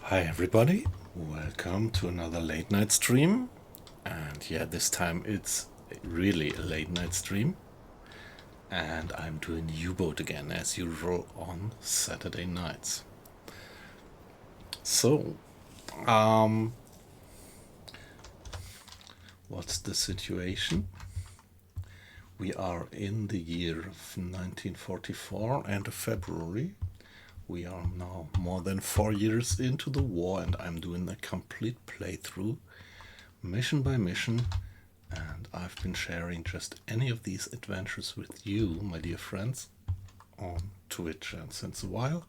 Hi everybody, welcome to another late night stream. And yeah, this time it's really a late night stream. And I'm doing U-Boat again as usual on Saturday nights. So, what's the situation? We are in the year of 1944, end of February. We are now more than 4 years into the war, and I'm doing a complete playthrough, mission by mission, and I've been sharing just any of these adventures with you, my dear friends, on Twitch, and since a while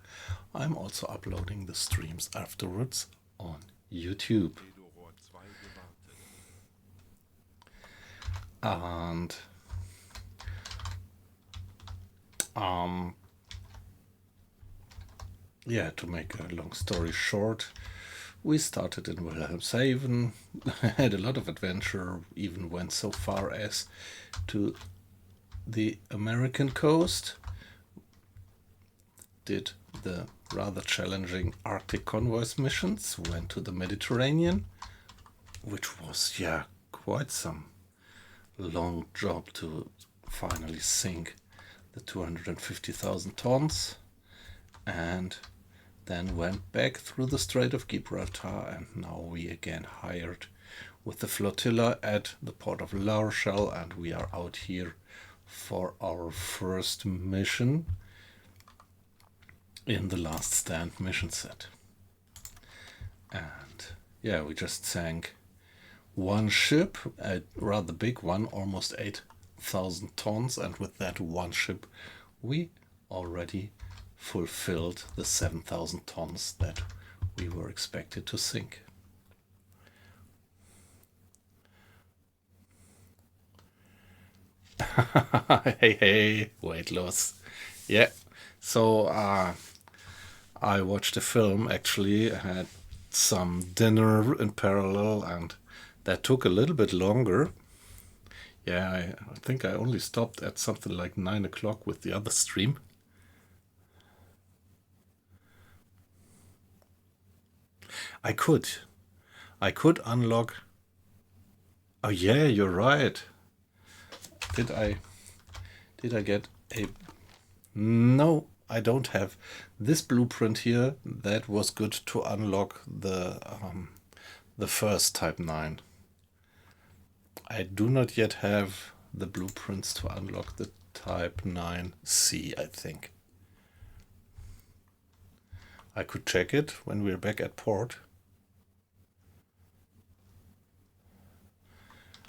I'm also uploading the streams afterwards on YouTube. And yeah, to make a long story short, we started in Wilhelmshaven, had a lot of adventure, even went so far as to the American coast, did the rather challenging Arctic convoys missions, went to the Mediterranean, which was, yeah, quite some long job to finally sink the 250,000 tons, and then went back through the Strait of Gibraltar, and now we again hired with the flotilla at the port of La Rochelle, and we are out here for our first mission in the Last Stand mission set. And yeah, we just sank one ship, a rather big one, almost 8,000 tons, and with that one ship we already fulfilled the 7,000 tons that we were expected to sink. Hey, weight loss. Yeah, so I watched a film, actually, had some dinner in parallel, and that took a little bit longer. Yeah, I think I only stopped at something like 9 o'clock with the other stream. I could. I could unlock. Oh yeah, you're right. Did I get a... No, I don't have this blueprint here. That was good to unlock the first Type 9. I do not yet have the blueprints to unlock the Type 9C, I think. I could check it when we're back at port.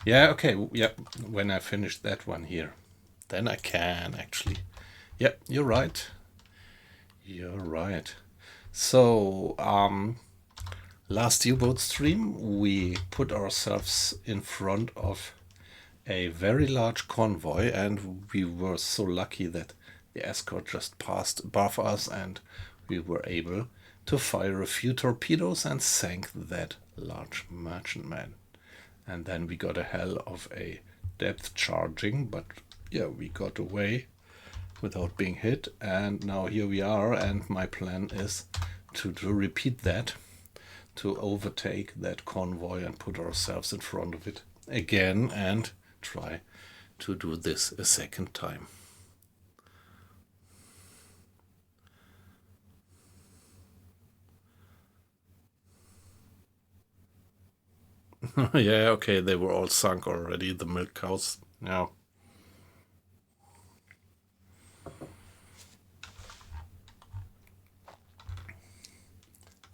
Yeah, okay, yeah, when I finish that one here, then I can actually. Yeah, you're right. You're right. So, last U-Boat stream, we put ourselves in front of a very large convoy, and we were so lucky that the escort just passed above us, and we were able to fire a few torpedoes and sank that large merchantman. And then we got a hell of a depth charging, but yeah, we got away without being hit, and now here we are, and my plan is to repeat that, to overtake that convoy and put ourselves in front of it again and try to do this a second time. Yeah, okay, they were all sunk already, the milk cows. Yeah.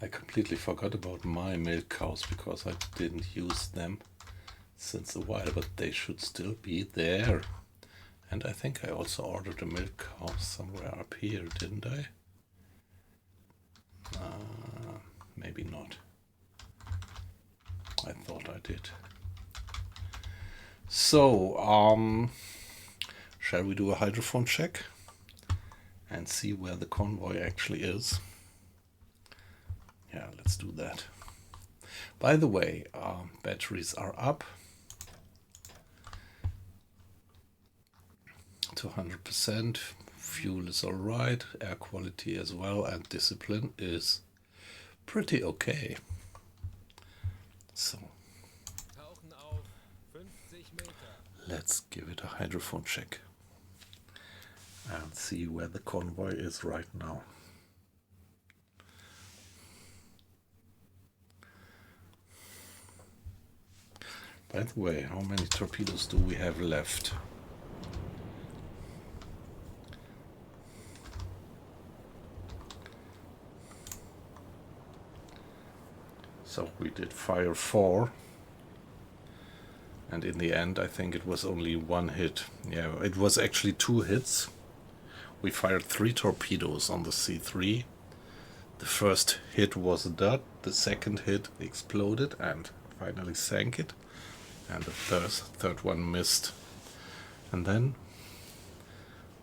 I completely forgot about my milk cows because I didn't use them since a while, but they should still be there. And I think I also ordered a milk cow somewhere up here, didn't I? Maybe not. I thought I did. So, shall we do a hydrophone check and see where the convoy actually is? Yeah, let's do that. By the way, batteries are up to 100%. Fuel is alright, air quality as well, and discipline is pretty okay. So let's give it a hydrophone check and see where the convoy is right now. By the way, how many torpedoes do we have left? So we did fire 4, and in the end I think it was only 1 hit. Yeah, it was actually 2 hits. We fired 3 torpedoes on the C3. The first hit was a dud, the second hit exploded and finally sank it, and the third one missed. And then,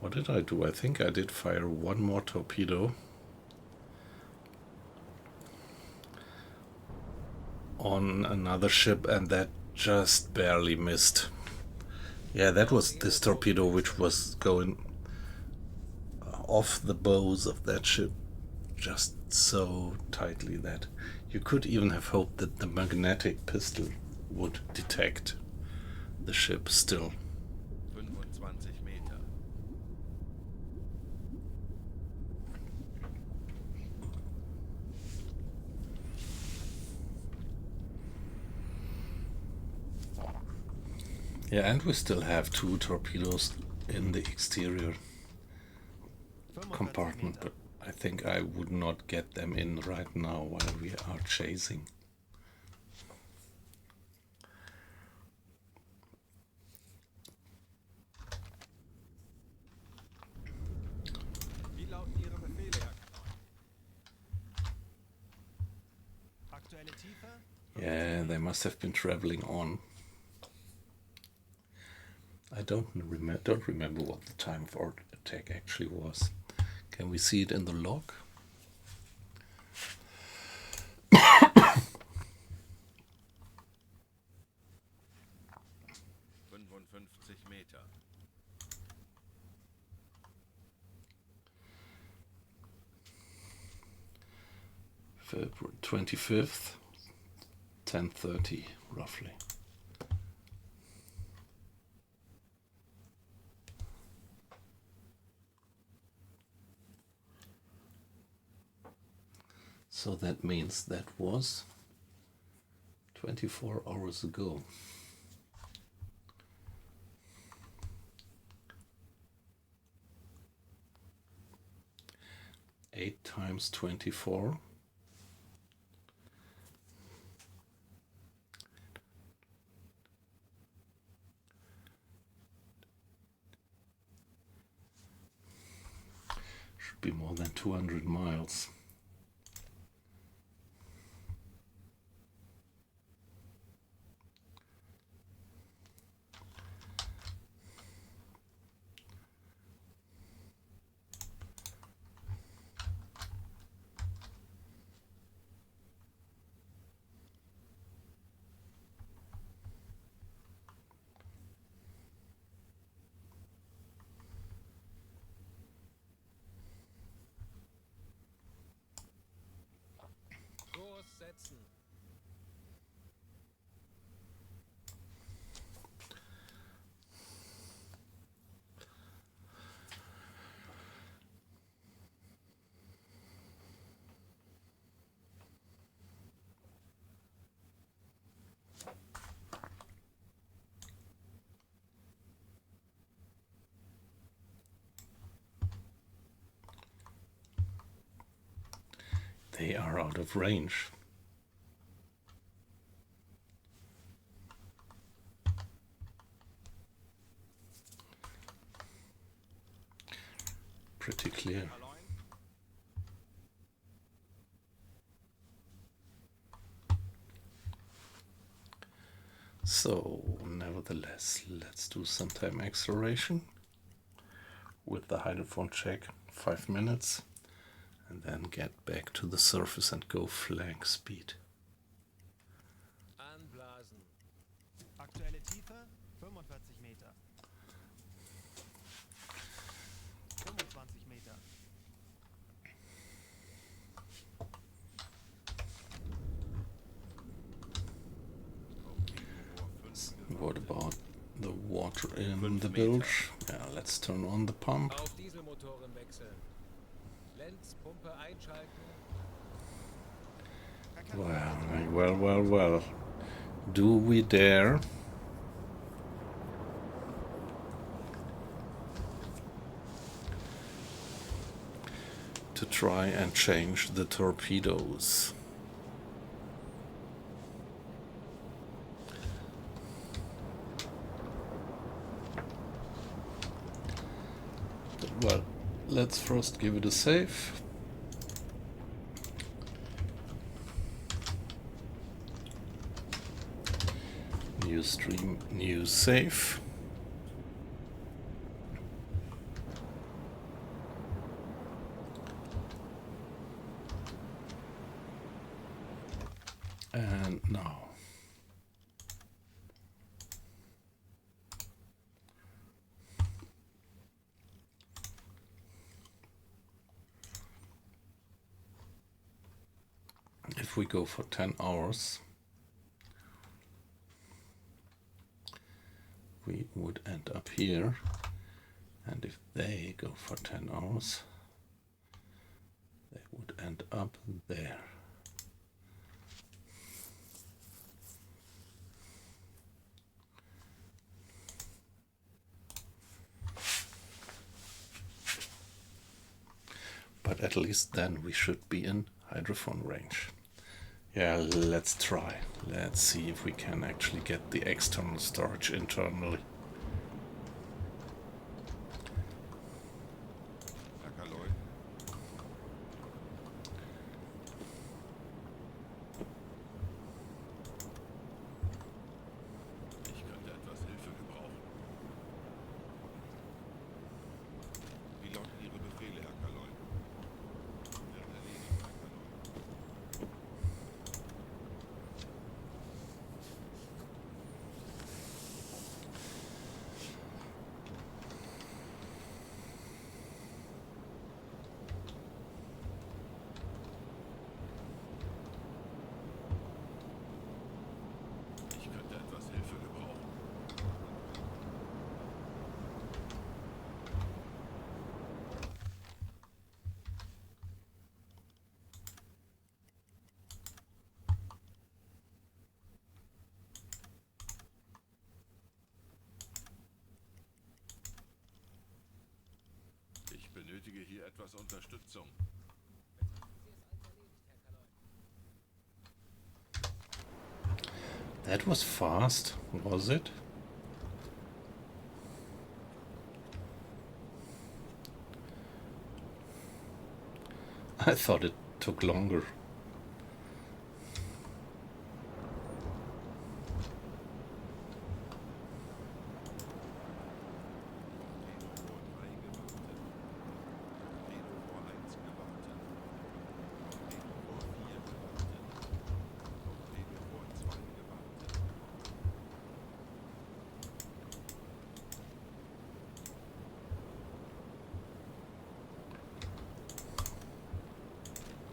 what did I do? I think I did fire 1 more torpedo on another ship, and that just barely missed. Yeah, that was this torpedo which was going off the bows of that ship just so tightly that you could even have hoped that the magnetic pistol would detect the ship still. 25 Meter. Yeah, and we still have 2 torpedoes in the exterior compartment, but I think I would not get them in right now while we are chasing. Wie lauten Ihre Befehle, Herr Kapitän? Aktuelle Tiefe? Yeah, they must have been traveling on. I don't remember what the time of our attack actually was. Can we see it in the log? 55 Meter. February 25th, 10:30 roughly. So that means that was 24 hours ago. Eight times 24. Should be more than 200 miles. Kurs setzen. They are out of range. Pretty clear. So, nevertheless, let's do some time acceleration with the hydrophone check, 5 minutes, and then get back to the surface and go flank speed. Anblasen. Aktuelle Tiefe 45 Meter. 25 Meter. What about the water in 5 the Meter. bilge? Yeah, let's turn on the pump. Auf Dieselmotoren wechseln. Lenz, Pumpe einschalten. Well. Do we dare? To try and change the torpedoes. Well, let's first give it a save. New stream, new save. And now. If we go for 10 hours, we would end up here. And if they go for 10 hours, they would end up there. But at least then we should be in hydrophone range. Yeah, let's try. Let's see if we can actually get the external storage internally. Ich benötige hier etwas Unterstützung. That was fast, was it? I thought it took longer.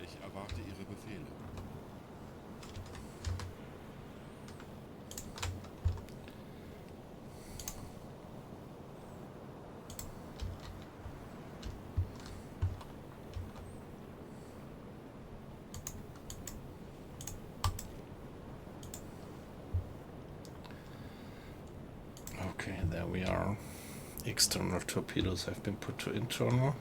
Ich erwarte Ihre Befehle. Okay, there we are. External torpedoes have been put to internal.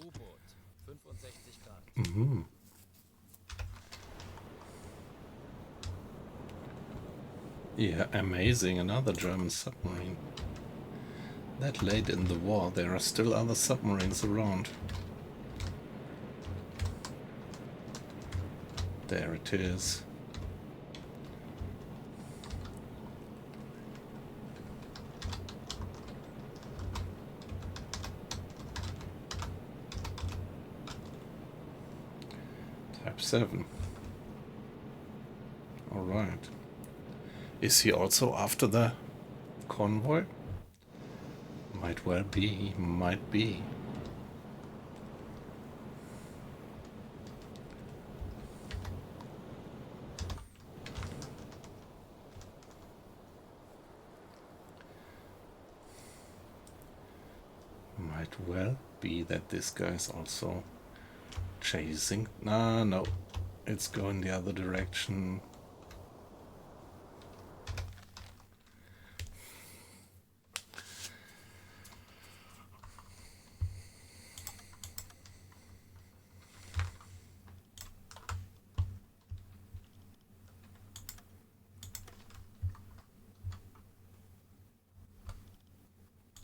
U-Boot, 65 Grad. Yeah, amazing, another German submarine. That late in the war, there are still other submarines around. There it is. 7. Alright. Is he also after the convoy? Might well be, might be. Might well be that this guy's also chasing. No, it's going the other direction.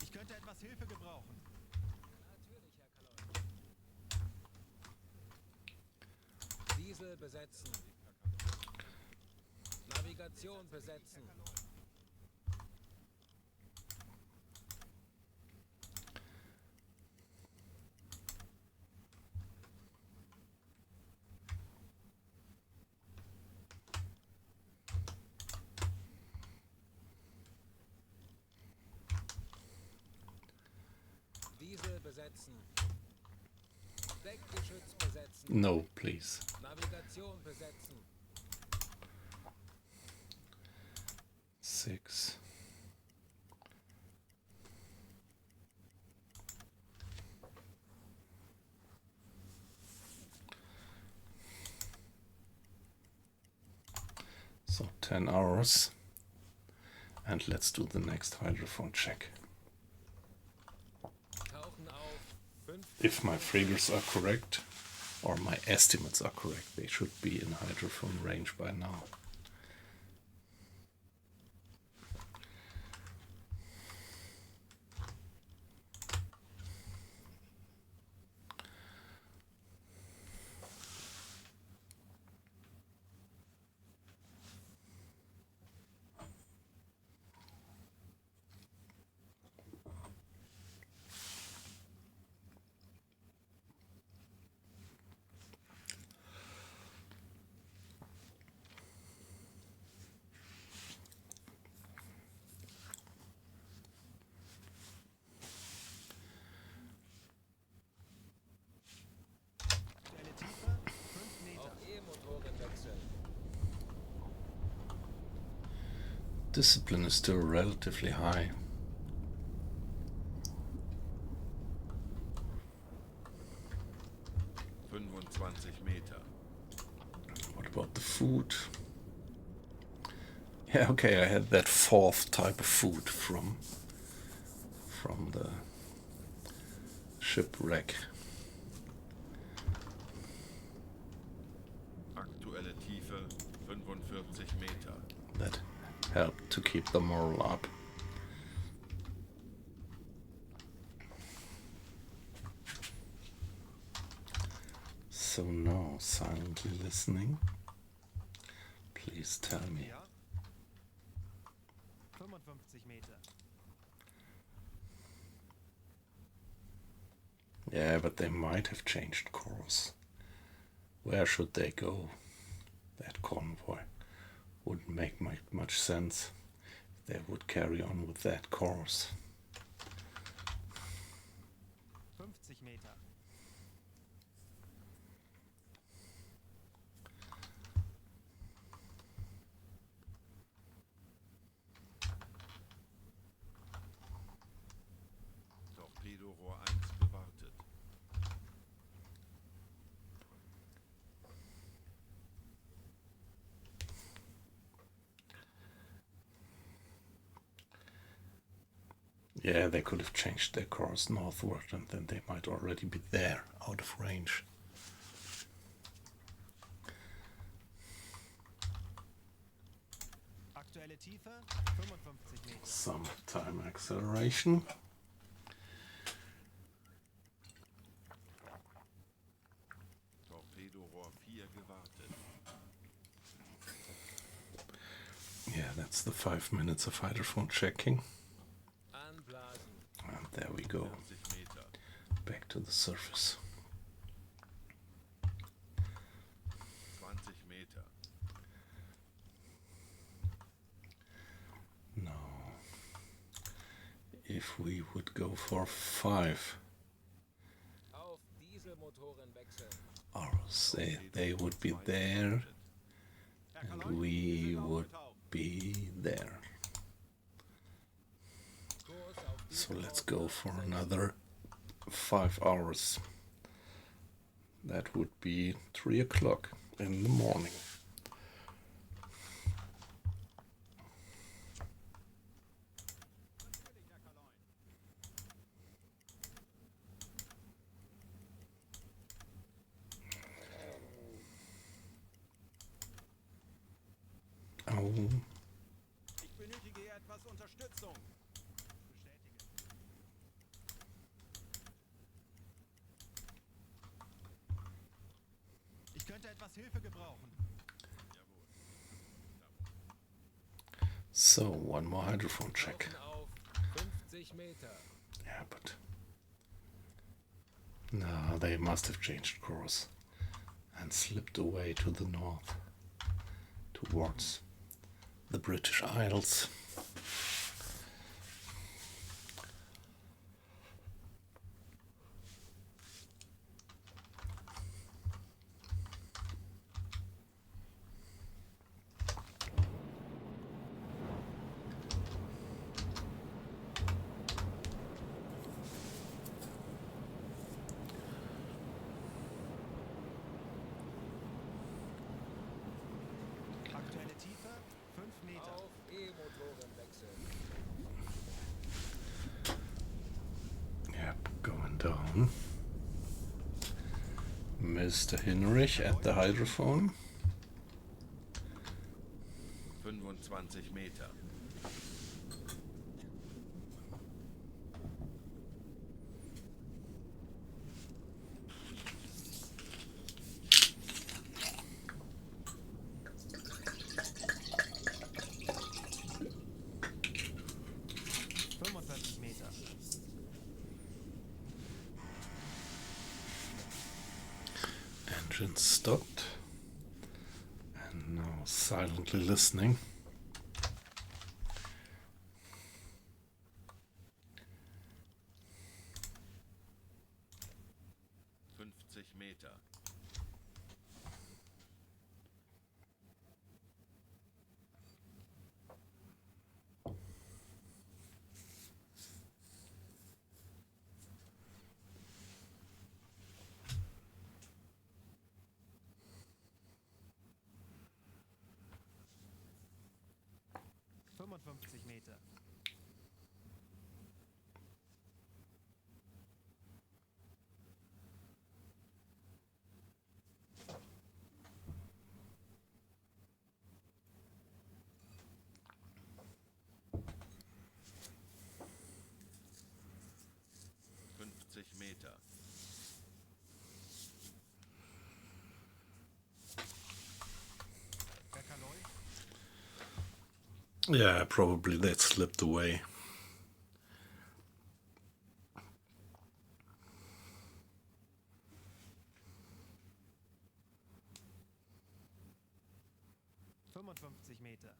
Ich könnte etwas Hilfe gebrauchen. Natürlich, Herr Kalon. Diesel besetzen. Navigation besetzen. Diesel besetzen. Deckgeschütz besetzen. No, please. Navigation besetzen. 6. So 10 hours. And let's do the next hydrophone check. Tauchen auf. 5. If my figures are correct, or my estimates are correct, they should be in hydrophone range by now. Stelle tiefer, 5 Meter. Auf E-Motoren wechseln. Discipline is still relatively high. Meter. What about the food? Yeah, okay, I had that 4th type of food from the shipwreck. Aktuelle Tiefe 45 Meter. That helped to keep the morale up. So now, silently listening. Please tell me. Ja. 55 Meter. Yeah, but they might have changed course. Where should they go? That convoy wouldn't make much sense if they would carry on with that course. 50 Meter. Torpedorohr 1 gewartet. Yeah, they could have changed their course northward and then they might already be there, out of range. Aktuelle Tiefe, 55 Meter. Some time acceleration. Torpedorohr 4 gewartet. Yeah, that's the 5 minutes of hydrophone checking. Anblasen. And there we go, 40 Meter. back to the surface. if we would go for 5 Auf Dieselmotoren wechseln. hours, they would be there and we would be there. Kurs auf So let's Dieselmotor go for 6. another 5 hours. That would be 3 o'clock in the morning. Oh, Ich benötige hier etwas Unterstützung. Bestätige. Ich könnte etwas Hilfe gebrauchen. so one more hydrophone check. Laufen auf 50 Meter. Yeah, but no, they must have changed course and slipped away to the north towards the British Isles. Aktuelle Tiefe 5 Meter. Auf E-Motoren wechseln. Yep, going down. Mr. Hinrich at the hydrophone. 25 Meter. Meter. Engine stopped. And now silently listening. Meter. 55 Meter. Meter. Yeah, probably that slipped away. Meter.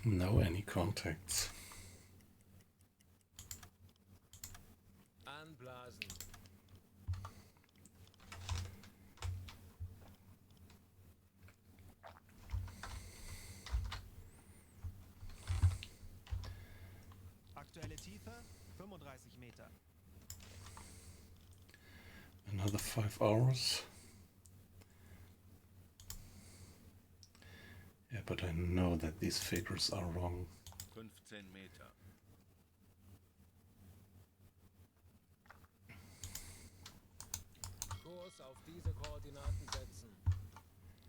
No any contacts. Anblasen. Aktuelle Tiefe 35 Meter. Another 5 hours. Yeah, but I know that these figures are wrong. 15 Meter. Kurs auf diese Koordinaten setzen.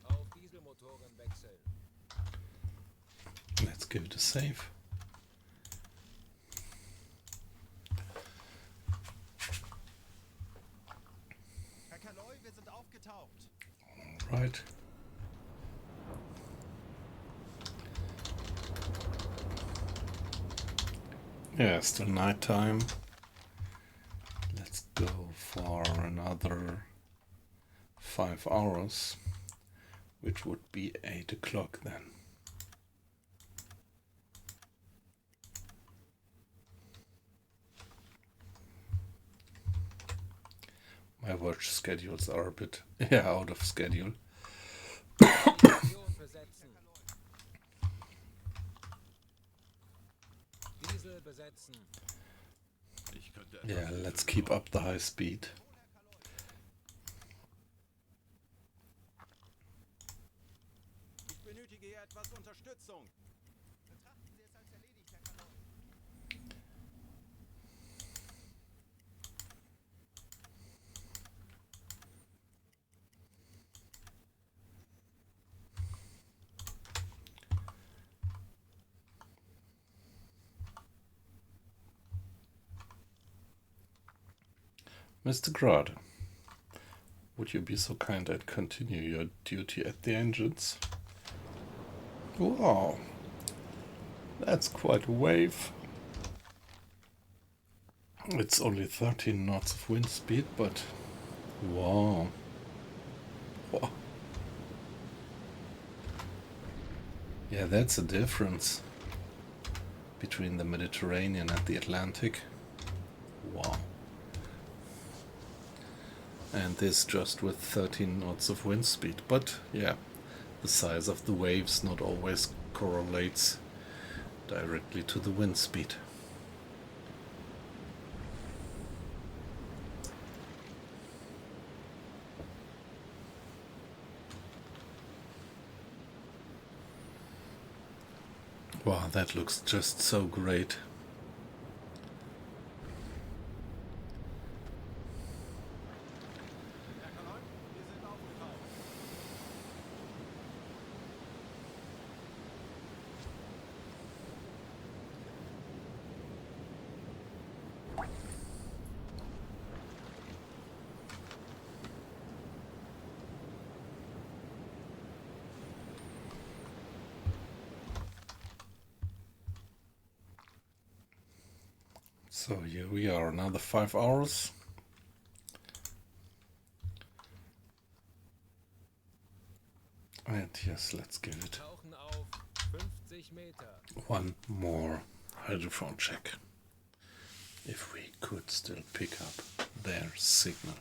Auf Dieselmotoren wechseln. Let's give it a save. Herr Kaloi, wir sind aufgetaucht. Right. Yeah, still night time. Let's go for another 5 hours, which would be 8 o'clock then. My watch schedules are a bit out of schedule. Position besetzen. Diesel besetzen. Ich könnte Yeah, etwas let's Hilfe keep gebrauchen. up the high speed. Ich benötige hier etwas Unterstützung. Betrachten Sie es als erledigt, Herr Kaloi. Mr. Grad, would you be so kind and continue your duty at the engines? Wow, that's quite a wave. It's only 13 knots of wind speed, but wow. Wow. Yeah, that's a difference between the Mediterranean and the Atlantic. Wow. And this just with 13 knots of wind speed. But yeah, the size of the waves not always correlates directly to the wind speed. Wow, that looks just so great. Herr Kaloi, wir sind aufgetaucht. So here we are, another 5 hours. And yes, let's give it Tauchen auf 50 Meter. one more hydrophone check. If we could still pick up their signal.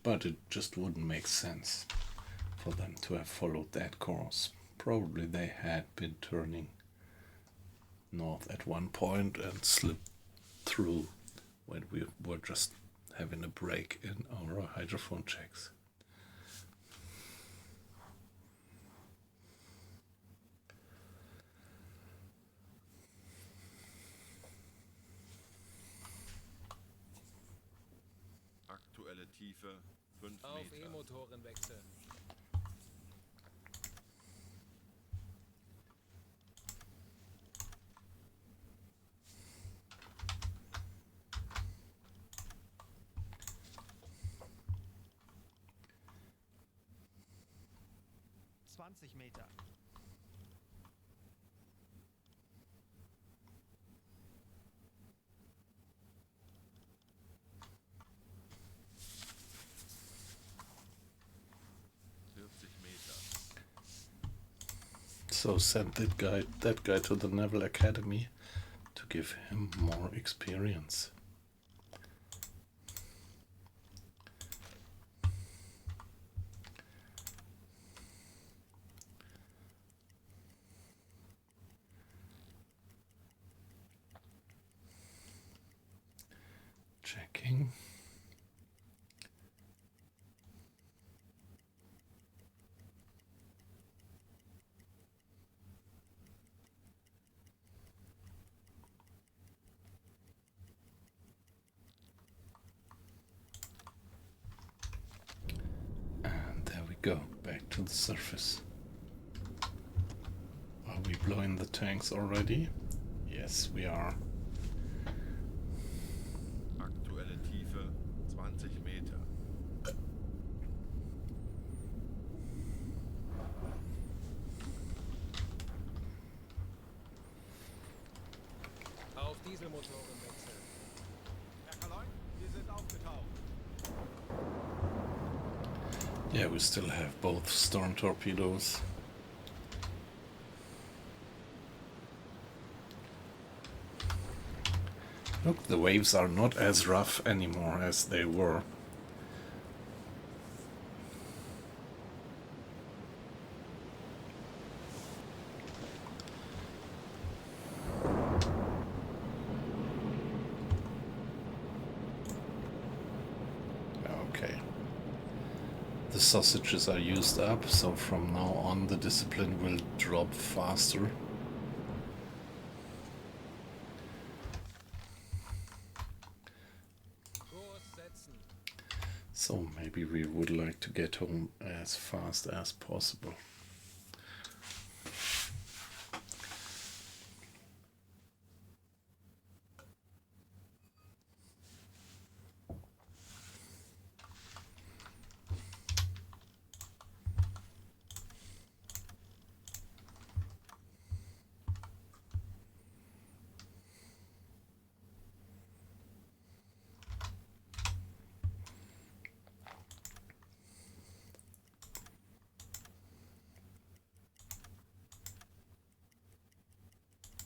But it just wouldn't make sense for them to have followed that course. Probably they had been turning north at one point and slipped through when we were just having a break in our hydrophone checks. Aktuelle Tiefe 5 Auf Meter. E-Motoren wechseln. Meter. So send that guy to the Naval Academy to give him more experience. Checking. And there we go, back to the surface. Are we blowing the tanks already? Yes, we are. Aktuelle Tiefe 20 Meter. Auf Dieselmotoren wechseln. Herr Kaloy, wir sind aufgetaucht. Yeah, we still have both storm torpedoes. Look, the waves are not as rough anymore as they were. Okay. The sausages are used up, so from now on the discipline will drop faster. Kurs setzen. So maybe we would like to get home as fast as possible.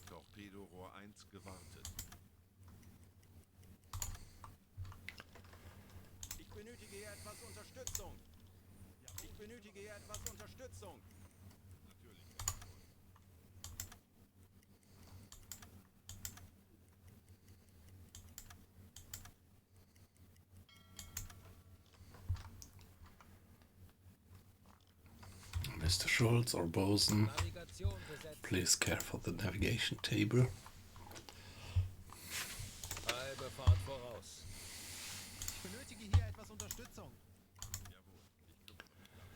Torpedorohr 1 gewartet. Ich benötige hier etwas Unterstützung. Ich benötige hier etwas Unterstützung. Mr. Schultz or Bosun, Navigation besetzen. please care for the navigation table. Halbe Fahrt voraus. Ich benötige hier etwas Unterstützung. Jawohl, ich kümmere mich darum.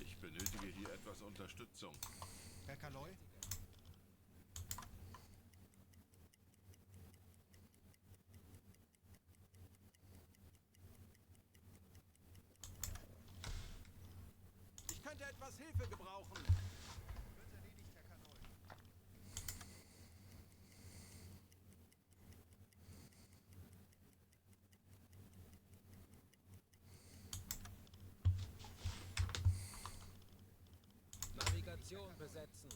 Ich benötige hier etwas Unterstützung. Herr Kaloy? Ich könnte etwas Hilfe gebrauchen. Wird erledigt, Herr Kaloy. Navigation besetzen.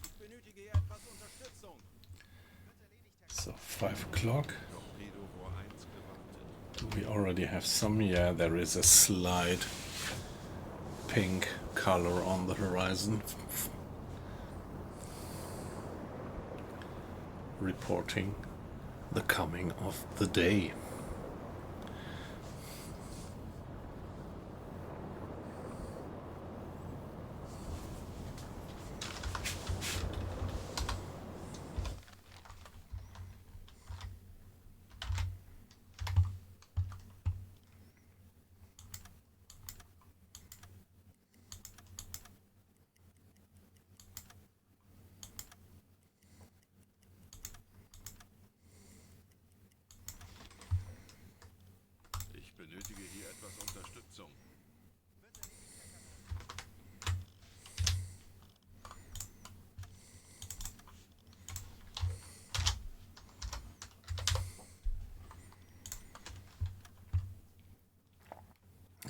Ich benötige hier etwas Unterstützung. Wird erledigt, Herr So 5 o'clock. Torpedorohr 1 gewartet. Do we already have some? Yeah, there is a slight pink color on the horizon. Reporting the coming of the day.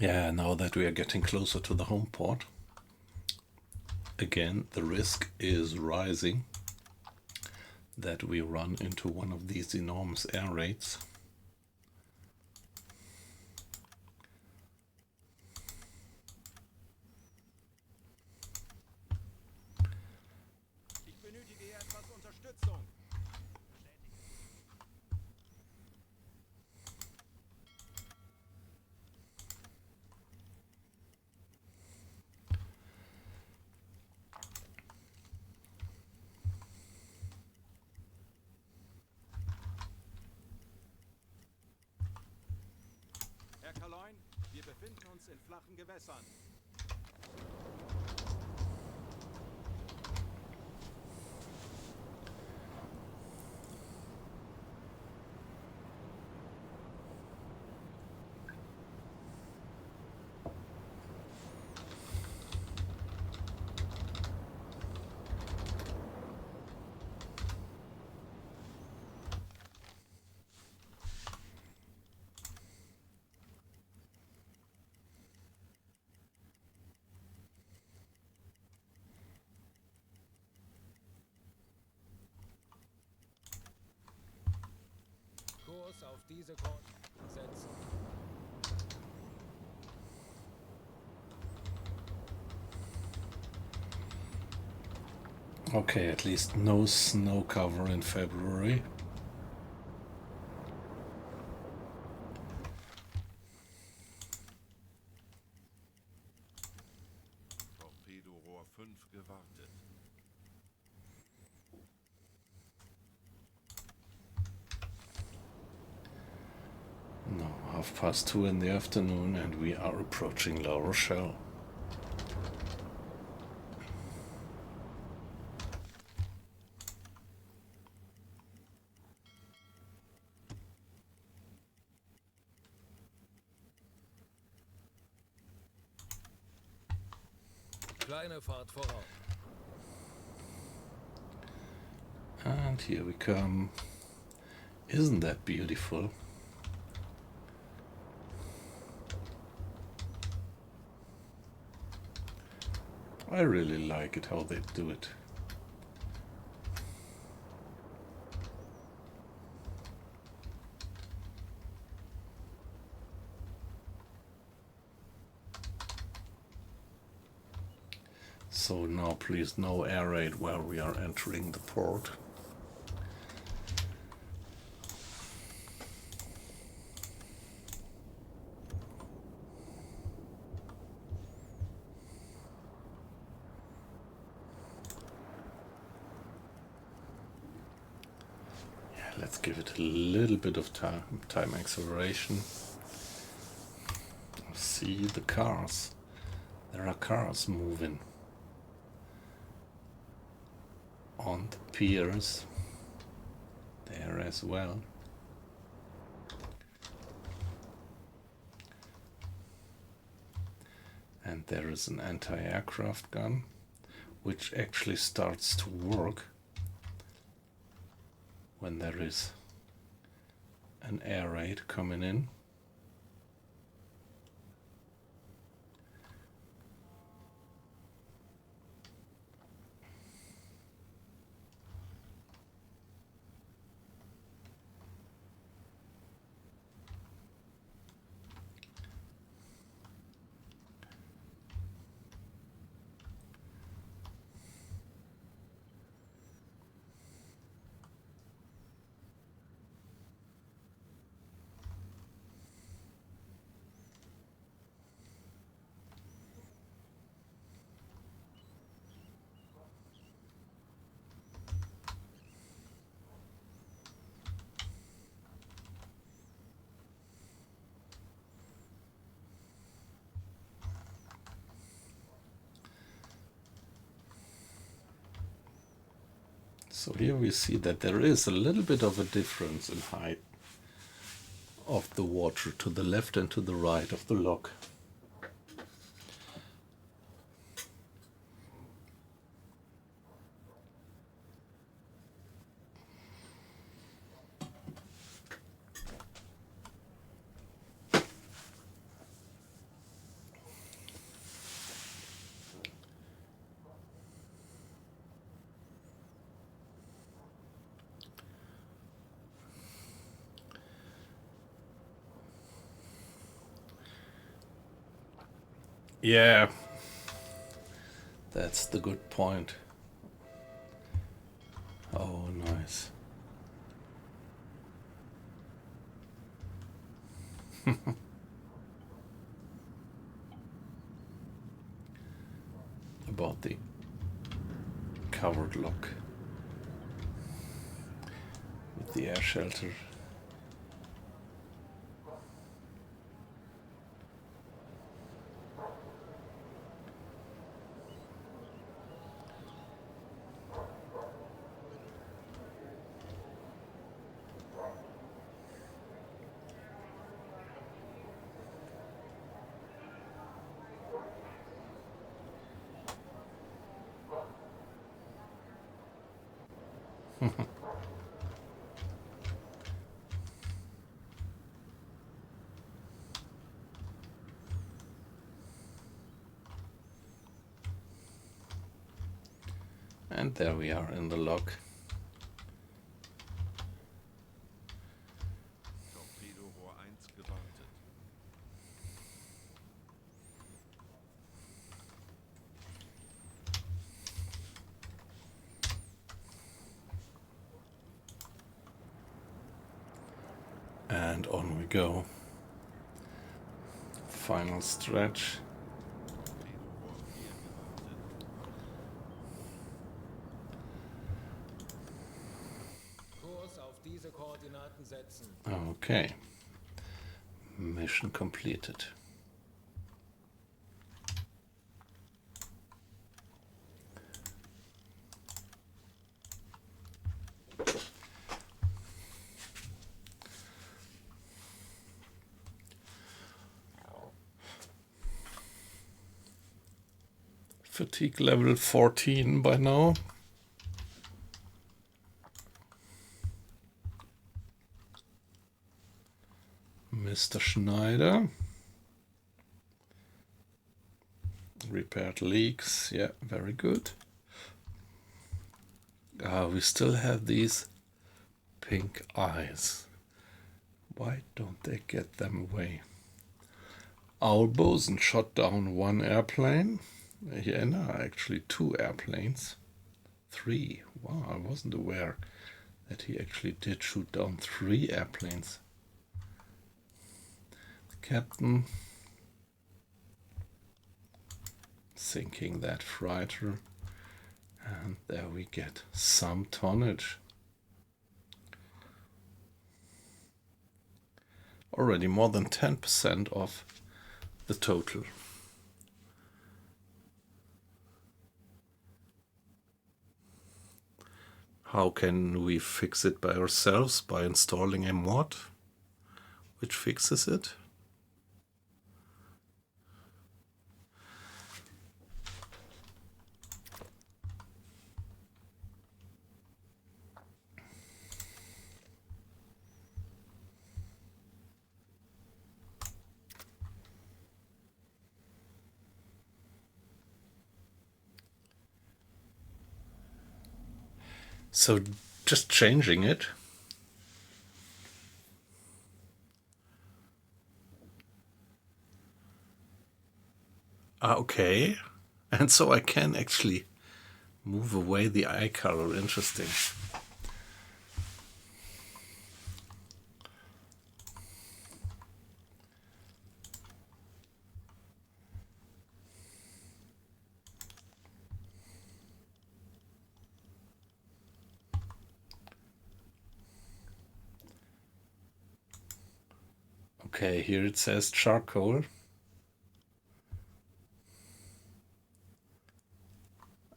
Yeah, now that we are getting closer to the home port, again the risk is rising that we run into one of these enormous air raids. Ich benötige hier etwas Unterstützung. Herr Kaloin, wir befinden uns in flachen Gewässern. Kurs auf diese Koordinaten setzen. Okay, at least no snow cover in February. Torpedorohr 5 gewartet. No, 2:30 in the afternoon and we are approaching La Rochelle. Kleine Fahrt voraus. And here we come. Isn't that beautiful? I really like it how they do it. So now please no air raid while we are entering the port. Yeah, let's give it a little bit of time acceleration. See the cars. There are cars moving on the piers there as well. And there is an anti-aircraft gun which actually starts to work when there is an air raid coming in. So here we see that there is a little bit of a difference in height of the water to the left and to the right of the lock. Yeah, that's the good point. Oh, nice. About the covered lock with the air shelter. And there we are in the lock. Torpedorohr 1 gewartet. And on we go. Final stretch. Torpedorohr 4 gewartet. Kurs auf diese Koordinaten setzen. Okay. Mission completed. Fatigue level 14 by now. Mr. Schneider. Repaired leaks. Yeah, very good. We still have these pink eyes. Why don't they get them away? Our bosun shot down one airplane. Yeah, no, actually 2 airplanes. 3. Wow, I wasn't aware that he actually did shoot down 3 airplanes. The captain sinking that freighter. And there we get some tonnage. Already more than 10% of the total. How can we fix it by ourselves? By installing a mod which fixes it? So just changing it. Okay. And so I can actually move away the eye color. Interesting. Okay, here it says charcoal.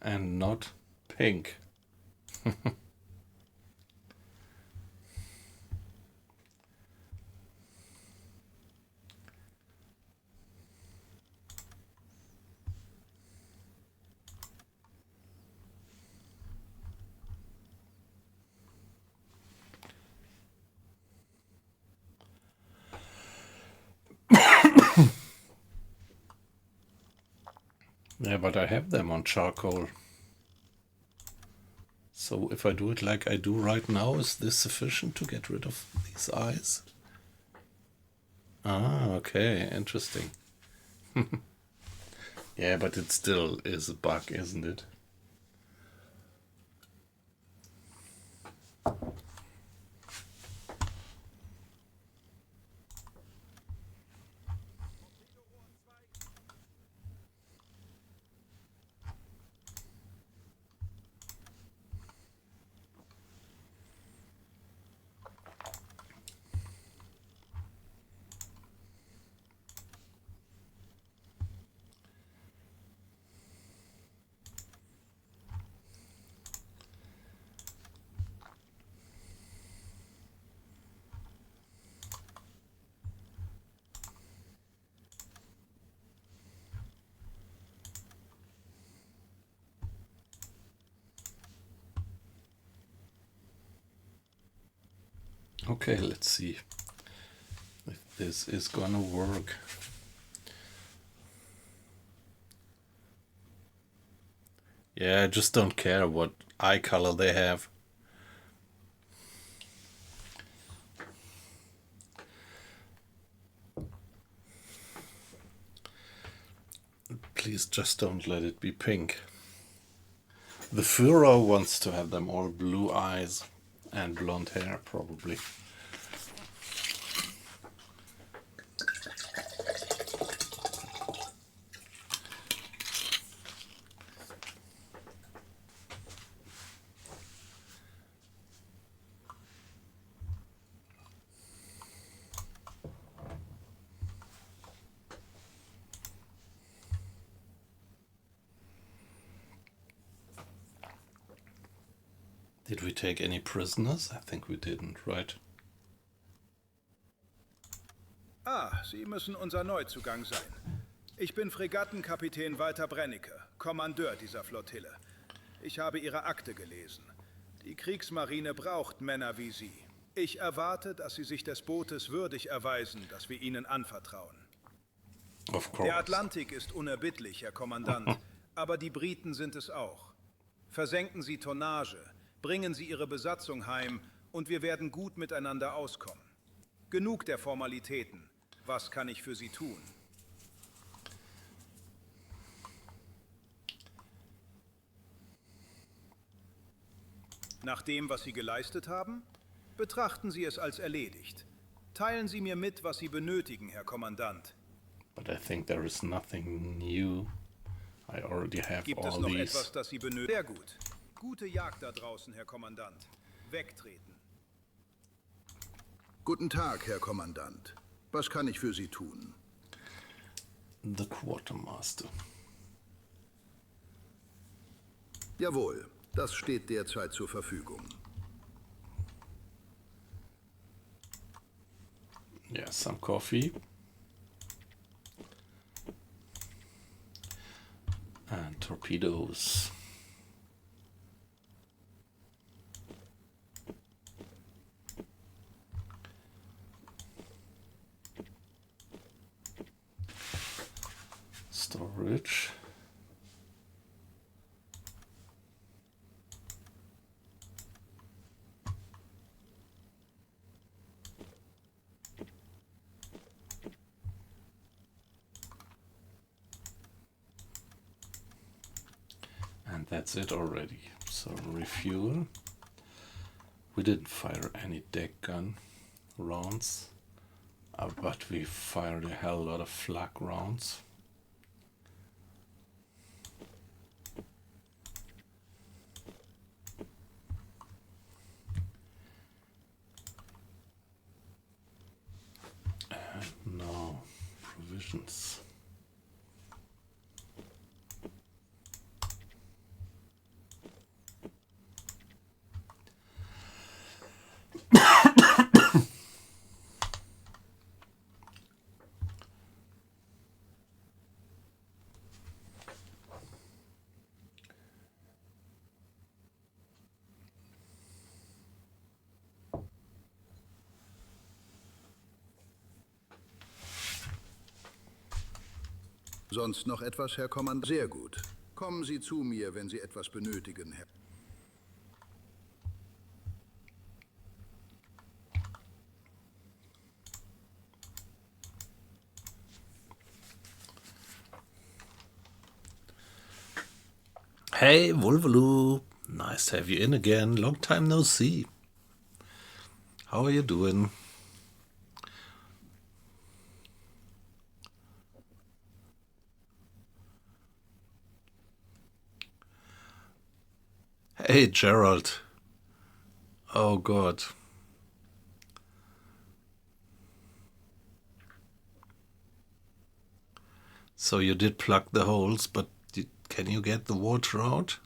And not pink. Yeah, but I have them on charcoal. So if I do it like I do right now, is this sufficient to get rid of these eyes? Ah, okay, interesting. Yeah, but it still is a bug, isn't it? Torpedoes 2. Okay, let's see if this is gonna work. Yeah, I just don't care what eye color they have. Please just don't let it be pink. The Furo wants to have them all blue eyes and blonde hair, probably. Did we take any prisoners? I think we didn't, right? Ah, Sie müssen unser Neuzugang sein. Ich bin Fregattenkapitän Walter Brennecke, Kommandeur dieser Flottille. Ich habe Ihre Akte gelesen. Die Kriegsmarine braucht Männer wie Sie. Ich erwarte, dass Sie sich des Bootes würdig erweisen, das wir Ihnen anvertrauen. Of course. Der Atlantik ist unerbittlich, Herr Kommandant, aber die Briten sind es auch. Versenken Sie Tonnage, bringen Sie Ihre Besatzung heim und wir werden gut miteinander auskommen. Genug der Formalitäten. Was kann ich für Sie tun? Nach dem, was Sie geleistet haben? Betrachten Sie es als erledigt. Teilen Sie mir mit, was Sie benötigen, Herr Kommandant. But I think there is nothing new. I already have Gibt es all noch these. etwas, das Sie benötigen? Sehr gut. Gute Jagd da draußen, Herr Kommandant. Wegtreten. Guten Tag, Herr Kommandant. Was kann ich für Sie tun? The Quartermaster. Jawohl, das steht derzeit zur Verfügung. Yeah, some coffee. And torpedoes. Storage. And that's it already. So refuel. We didn't fire any deck gun rounds, but we fired a hell lot of flak rounds. And now provisions. Sonst noch etwas, Herr Kommandant? Sehr gut. Kommen Sie zu mir, wenn Sie etwas benötigen, Herr. Hey, Wolvaloo. Nice to have you in again. Long time no see. How are you doing? Hey, Gerald. Oh, God. So you did plug the holes, but can you get the water out?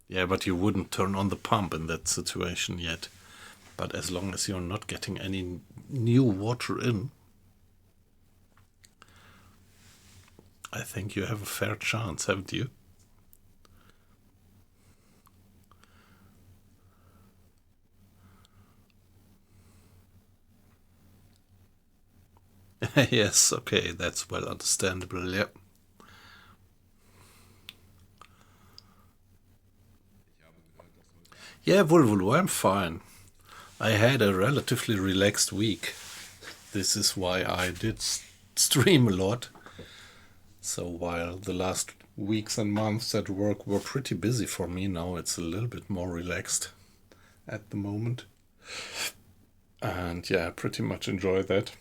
Yeah, but you wouldn't turn on the pump in that situation yet. But as long as you're not getting any new water in, I think you have a fair chance, haven't you? Yes, okay, that's well understandable, yep. Yeah, Vulvulu, I'm fine. I had a relatively relaxed week. This is why I did stream a lot. So while the last weeks and months at work were pretty busy for me, now it's a little bit more relaxed at the moment. And yeah, I pretty much enjoy that.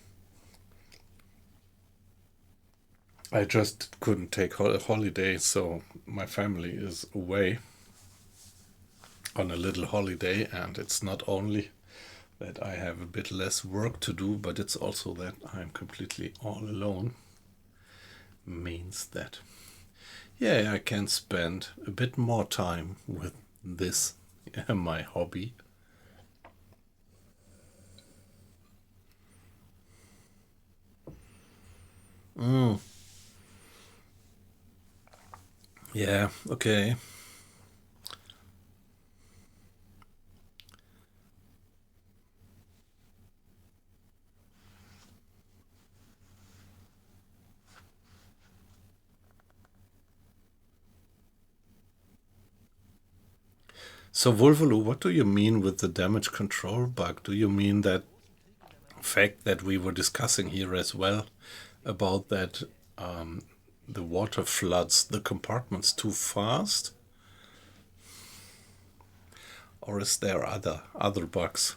I just couldn't take a holiday, so my family is away on a little holiday, and it's not only that I have a bit less work to do, but it's also that I'm completely all alone. Means that, yeah, I can spend a bit more time with this, my hobby. Yeah, okay. So, Volvolo, what do you mean with the damage control bug? Do you mean that fact that we were discussing here as well about that the water floods the compartments too fast? Or is there other bugs?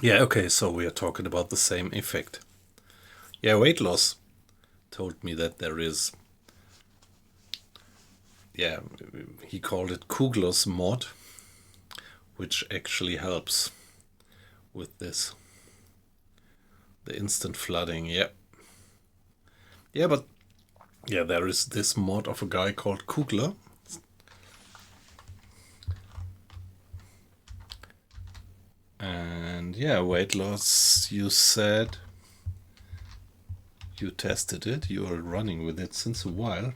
Yeah, okay, so we are talking about the same effect. Yeah, weight loss told me that there is, yeah, he called it Kugler's mod, which actually helps with this. The instant flooding, yeah. Yeah, but yeah, there is this mod of a guy called Kugler. And yeah, weight loss, you said you tested it, you are running with it since a while.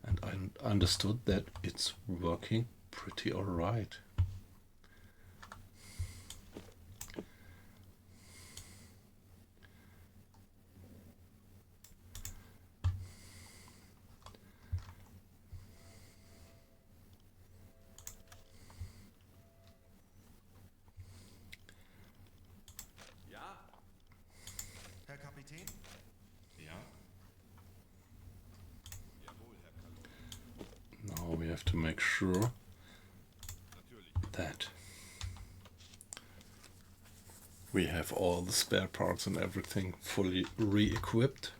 And I understood that it's working pretty alright. Ja? Herr Kapitän? Ja? Jawohl, Herr Kalon. Now we have to make sure Natürlich. that we have all the spare parts and everything fully re-equipped.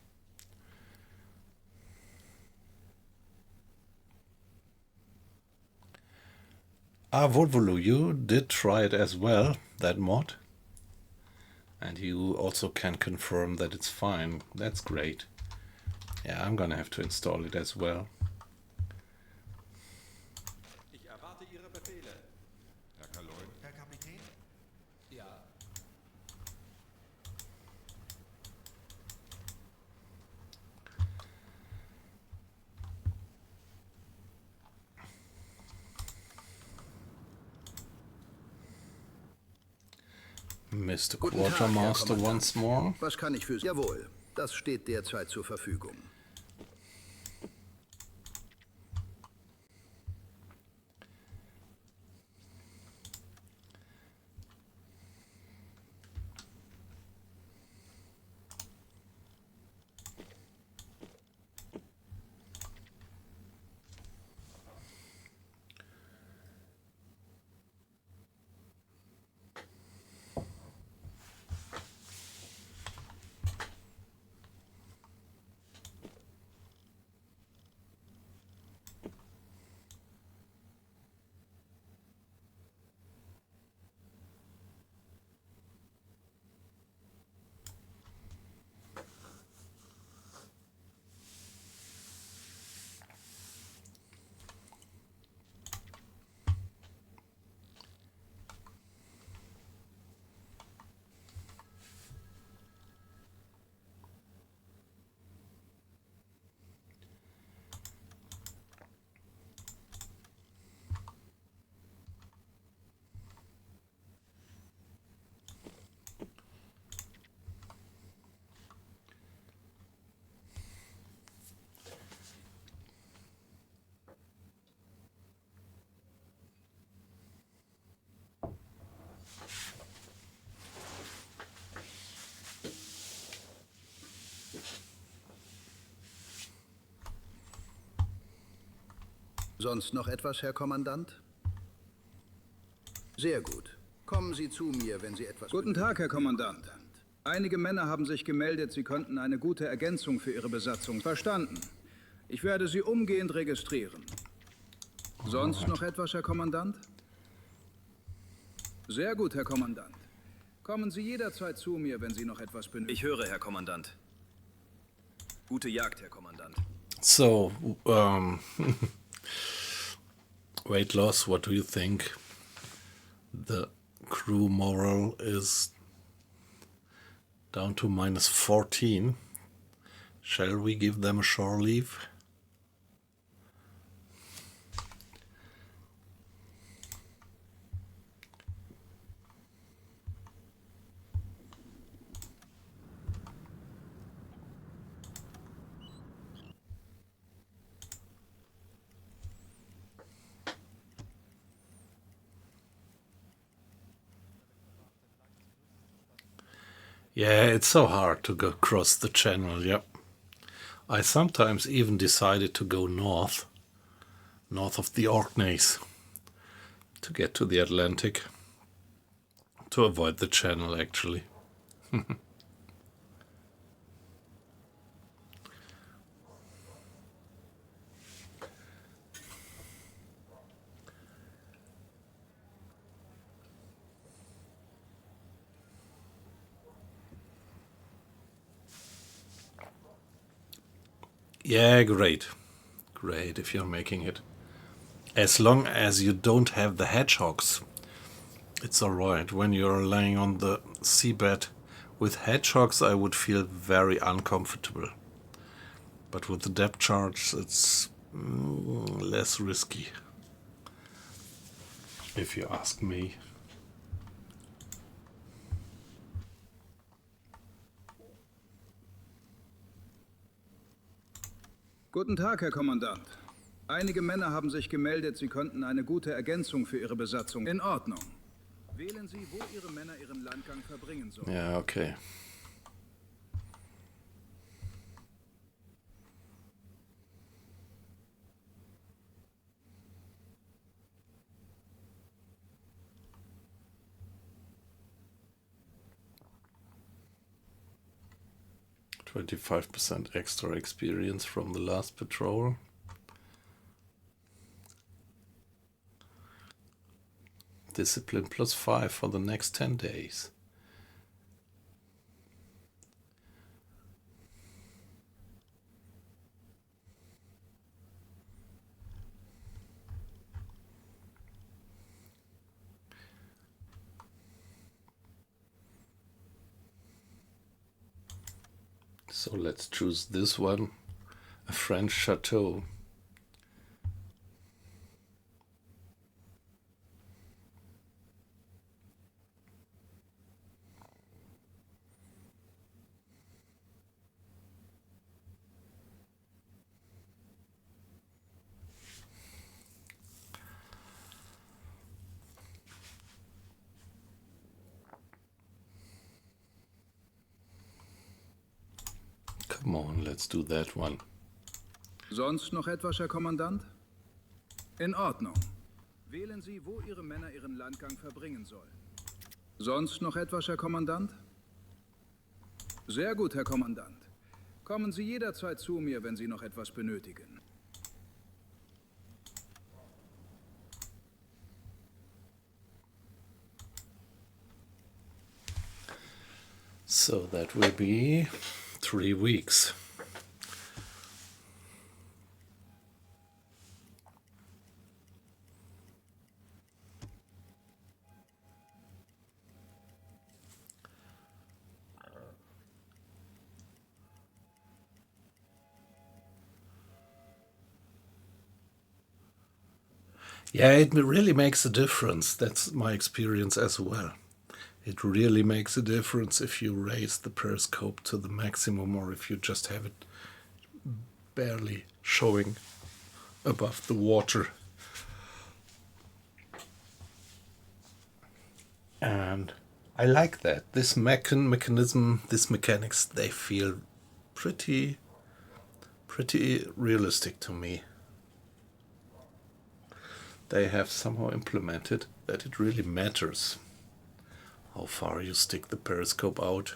Ah, Volvolo, you did try it as well, that mod. And you also can confirm that it's fine. That's great. Yeah, I'm gonna have to install it as well. Ich erwarte Ihre Befehle. Herr Kalon? Herr Kapitän? Ja. Mr. Guten Tag, Herr Quartermaster Kommandant. once more. Was kann ich für Sie? Jawohl, das steht derzeit zur Verfügung. Sonst noch etwas, Herr Kommandant? Sehr gut. Kommen Sie zu mir, wenn Sie etwas Guten Tag, Herr benötigen, Kommandant. Einige Männer haben sich gemeldet, sie könnten eine gute Ergänzung für ihre Besatzung. Verstanden. Ich werde sie umgehend registrieren. Sonst noch etwas, Herr Kommandant? Sehr gut, Herr Kommandant. Kommen Sie jederzeit zu mir, wenn Sie noch etwas benötigen. Ich höre, Herr Kommandant. Gute Jagd, Herr Kommandant. So, weight loss, what do you think? The crew morale is down to -14. Shall we give them a shore leave? Yeah, it's so hard to go across the channel, yep. I sometimes even decided to go north of the Orkneys, to get to the Atlantic, to avoid the channel actually. Yeah, great. Great if you're making it. As long as you don't have the hedgehogs, it's alright. When you're laying on the seabed with hedgehogs, I would feel very uncomfortable. But with the depth charge, it's less risky, if you ask me. Guten Tag, Herr Kommandant. Einige Männer haben sich gemeldet, sie könnten eine gute Ergänzung für ihre Besatzung. In Ordnung. Wählen Sie, wo Ihre Männer ihren Landgang verbringen sollen. Ja, okay. %25 extra experience from the last patrol. Discipline +5 for the next 10 days. So let's choose this one, a French chateau. Come on, let's do that one. Sonst noch etwas, Herr Kommandant? In Ordnung. Wählen Sie, wo Ihre Männer ihren Landgang verbringen sollen. Sonst noch etwas, Herr Kommandant? Sehr gut, Herr Kommandant. Kommen Sie jederzeit zu mir, wenn Sie noch etwas benötigen. So that will be 3 weeks. Yeah, it really makes a difference. That's my experience as well. It really makes a difference if you raise the periscope to the maximum or if you just have it barely showing above the water. And I like that. This mechanism, these mechanics, they feel pretty realistic to me. They have somehow implemented that it really matters how far you stick the periscope out.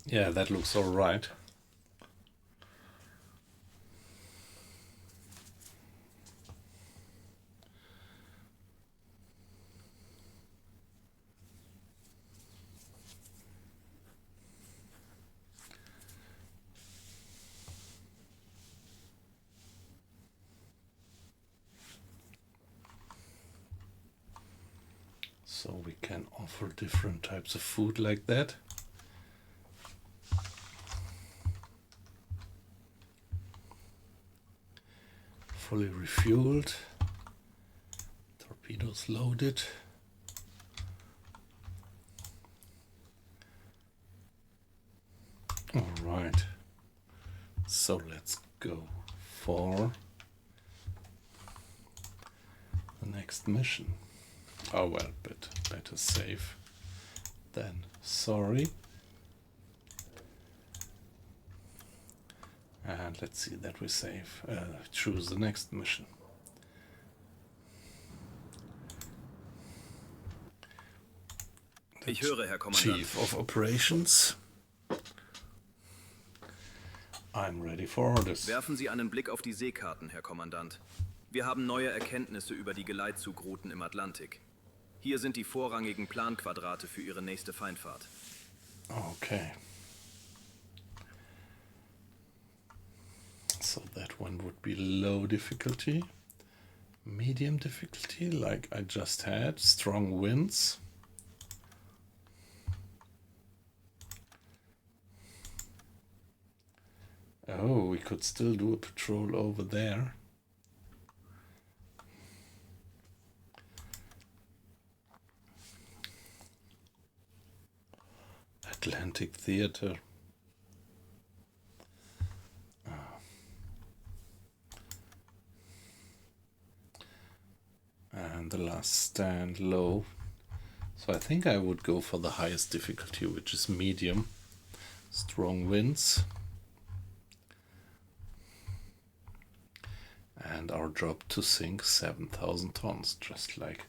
Yeah, that looks all right. So we can offer different types of food like that. Fully refueled, torpedoes loaded. All right, so let's go for the next mission. Oh well, but better safe than sorry. And let's see that we save. Choose the next mission. Ich höre, Herr Kommandant. Chief of Operations. I'm ready for orders. Werfen Sie einen Blick auf die Seekarten, Herr Kommandant. Wir haben neue Erkenntnisse über die Geleitzugrouten im Atlantik. Hier sind die vorrangigen Planquadrate für Ihre nächste Feindfahrt. Okay. So that one would be low difficulty. Medium difficulty, like I just had. Strong winds. Oh, we could still do a patrol over there. Atlantic Theater. And the last stand low. So I think I would go for the highest difficulty, which is medium. Strong winds. And our job to sink 7,000 tons, just like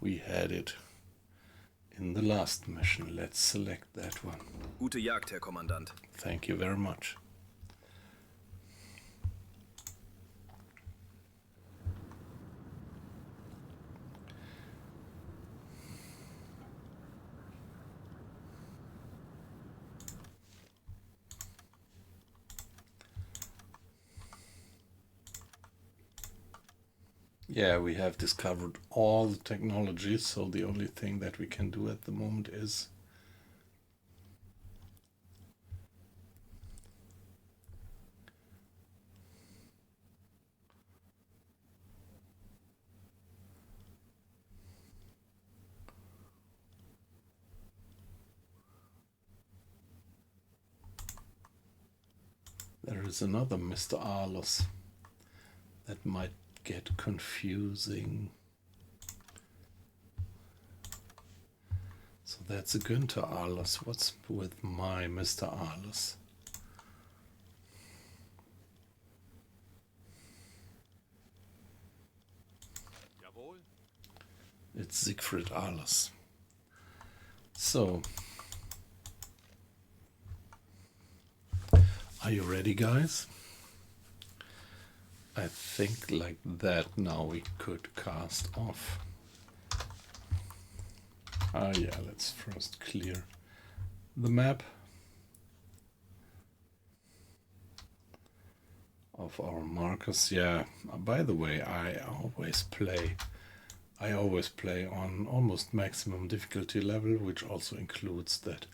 we had it in the last mission. Let's select that one. Gute Jagd, Herr Kommandant. Thank you very much. Yeah, we have discovered all the technologies, so the only thing that we can do at the moment is there is another Mr. Arlos that might get confusing. So that's a Günther Arlos. What's with my Mr. Arlos? Jawohl. It's Siegfried Arlos. So, are you ready, guys? I think like that now we could cast off. Yeah, let's first clear the map. of our markers. Yeah, by the way, I always play on almost maximum difficulty level, which also includes that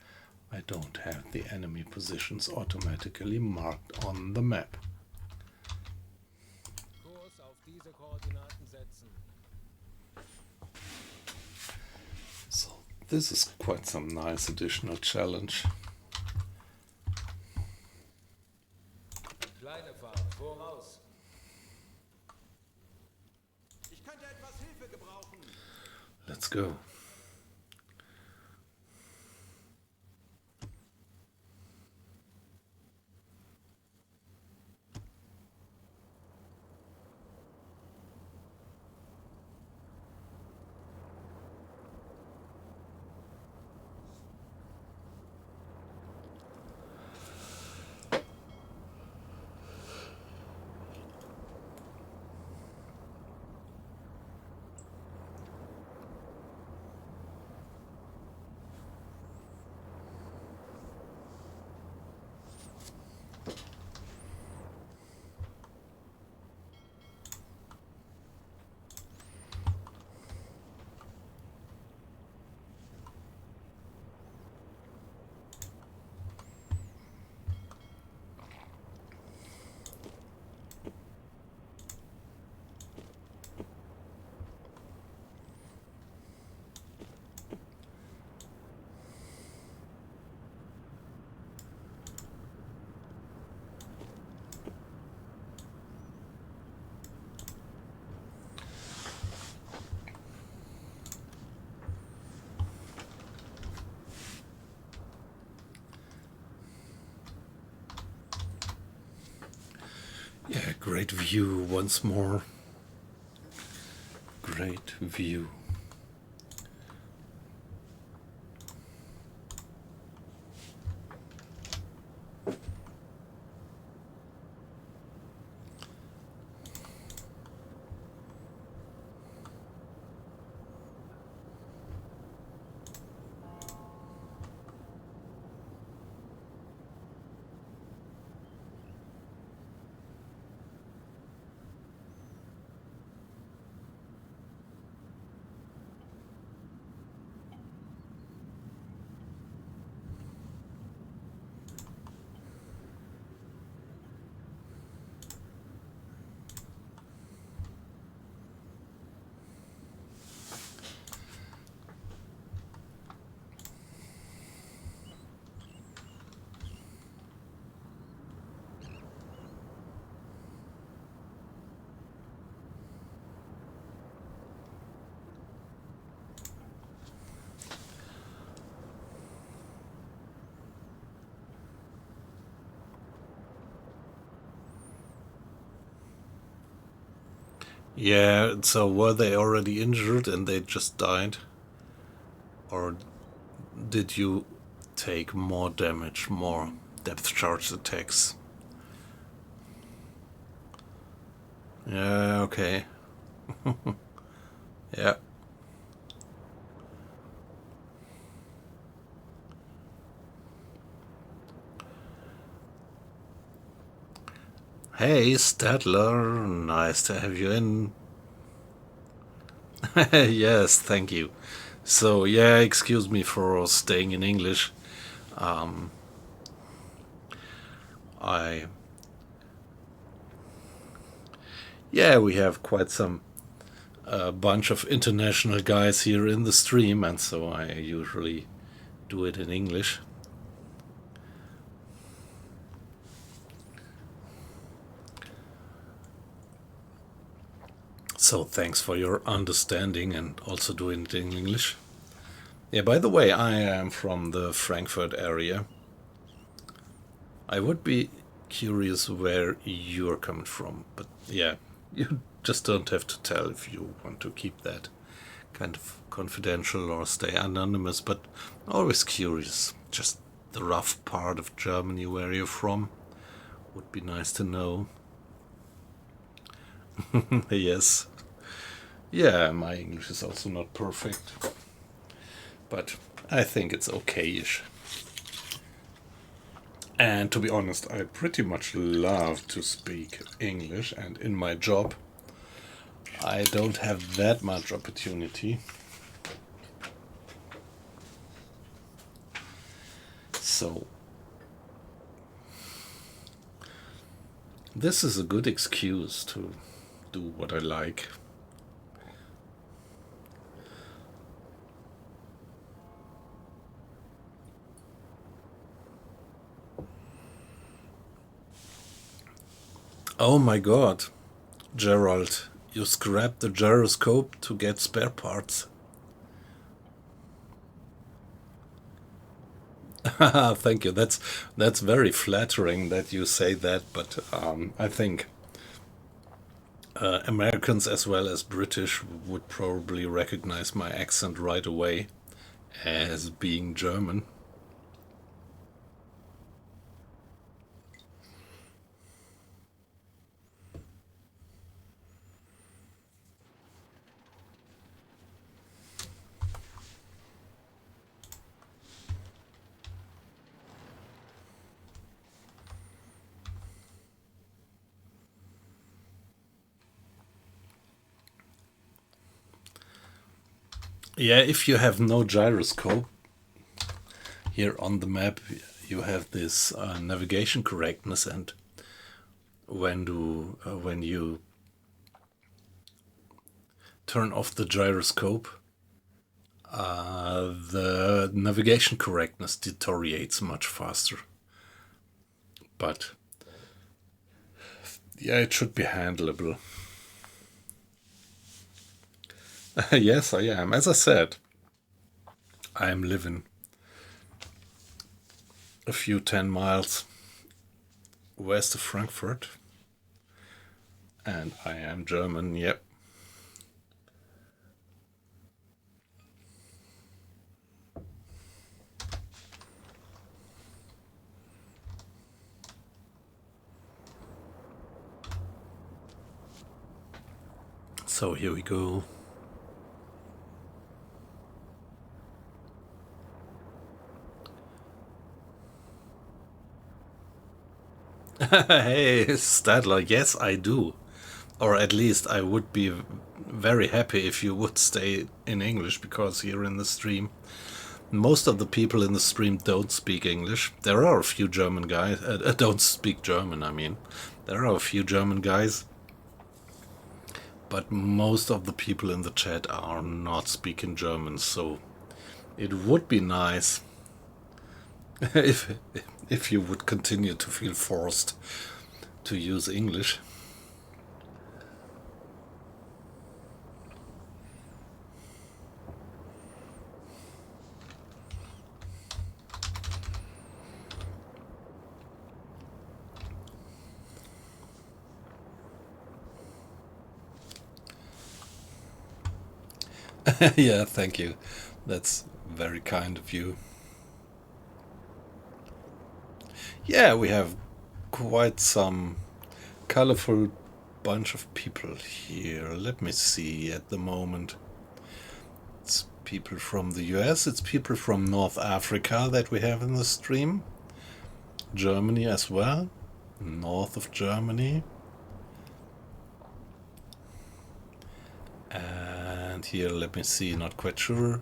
I don't have the enemy positions automatically marked on the map. Kurs auf diese Koordinaten setzen. So this is quite some nice additional challenge. Kleine Fahrt, voraus. Ich könnte etwas Hilfe gebrauchen. Let's go. Yeah, great view once more. Great view. Yeah, so were they already injured and they just died? Or did you take more damage, more depth charge attacks? Yeah, okay. Yeah. Hey, Stadler, nice to have you in. Yes, thank you. So, yeah, excuse me for staying in English. Yeah, we have quite some bunch of international guys here in the stream, and so I usually do it in English. So thanks for your understanding and also doing it in English. Yeah, by the way, I am from the Frankfurt area. I would be curious where you're coming from, but yeah, you just don't have to tell if you want to keep that kind of confidential or stay anonymous, but always curious. Just the rough part of Germany where you're from would be nice to know. Yes. Yeah, my English is also not perfect, but I think it's okay-ish. And to be honest, I pretty much love to speak English, and in my job I don't have that much opportunity. So this is a good excuse to do what I like. Oh my god, Gerald, you scrapped the gyroscope to get spare parts. Thank you. That's very flattering that you say that, but I think Americans as well as British would probably recognize my accent right away as being German. Yeah, if you have no gyroscope, here on the map you have this navigation correctness, and when you turn off the gyroscope, the navigation correctness deteriorates much faster. But yeah, it should be handleable. Yes, I am. As I said, I am living a few 10 miles west of Frankfurt, and I am German, yep. So here we go. Hey, Stadler, yes, I do. Or at least I would be very happy if you would stay in English, because here in the stream, most of the people in the stream don't speak English. There are a few German guys, don't speak German, I mean. There are a few German guys, but most of the people in the chat are not speaking German, so it would be nice if you would continue to feel forced to use English. Yeah, thank you. That's very kind of you. Yeah, we have quite some colorful bunch of people here. Let me see at the moment. It's people from the US, it's people from North Africa that we have in the stream. Germany as well. North of Germany. And here, let me see, not quite sure.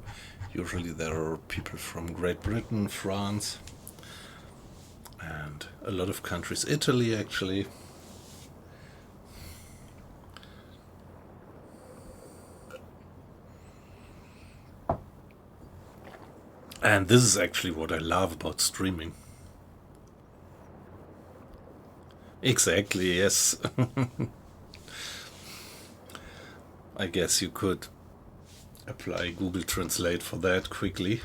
Usually there are people from Great Britain, France, and a lot of countries. Italy, actually. And this is actually what I love about streaming. Exactly, yes. I guess you could apply Google Translate for that quickly.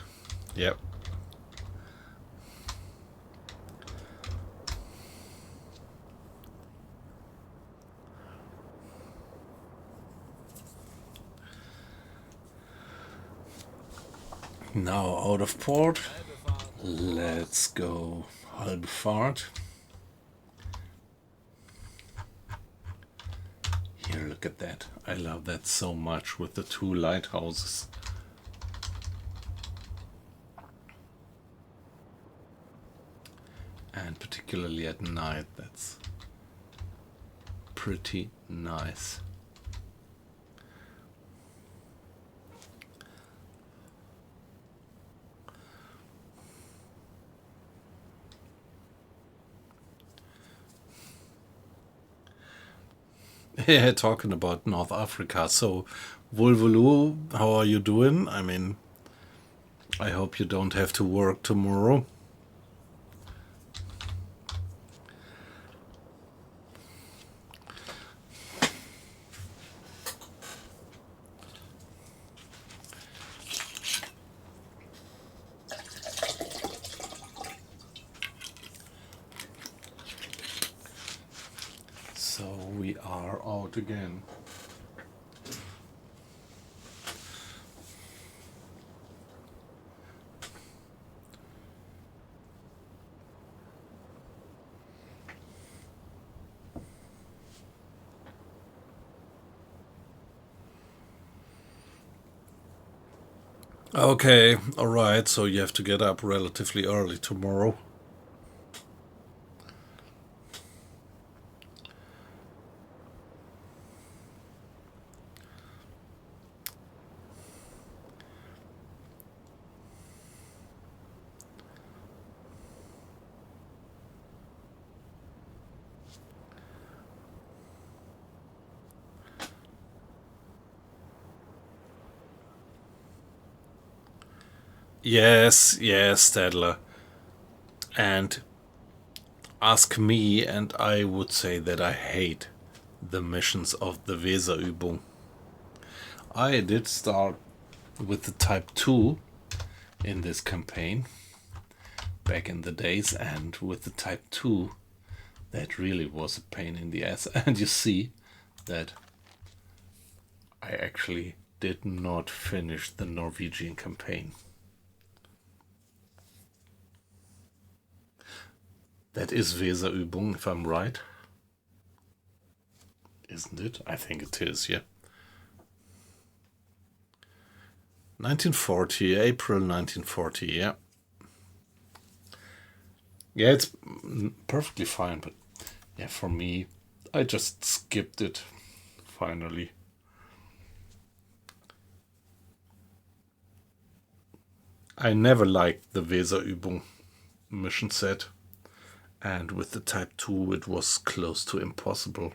Yep. Now out of port. Let's go halbe Fahrt. Here, look at that. I love that so much with the two lighthouses. And particularly at night, that's pretty nice. Yeah, talking about North Africa. So, Vulvulu, how are you doing? I mean, I hope you don't have to work tomorrow. So we are out again. Okay, alright, so you have to get up relatively early tomorrow. Yes, yes, Stadler. And ask me, and I would say that I hate the missions of the Weserübung. I did start with the Type 2 in this campaign back in the days, and with the Type 2, that really was a pain in the ass. And you see that I actually did not finish the Norwegian campaign. That is Weserübung, if I'm right. Isn't it? I think it is, yeah. 1940, April 1940, yeah. Yeah, it's perfectly fine, but yeah, for me, I just skipped it, finally. I never liked the Weserübung mission set, and with the Type 2 it was close to impossible.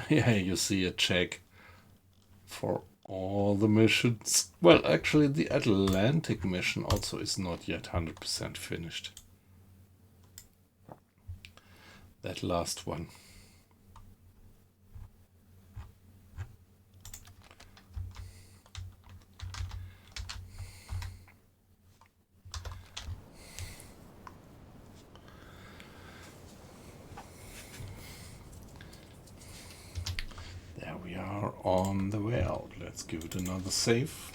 Yeah, you see a check for all the missions. Well, actually the Atlantic mission also is not yet 100% finished. That last one. There we are on the way out. Let's give it another save.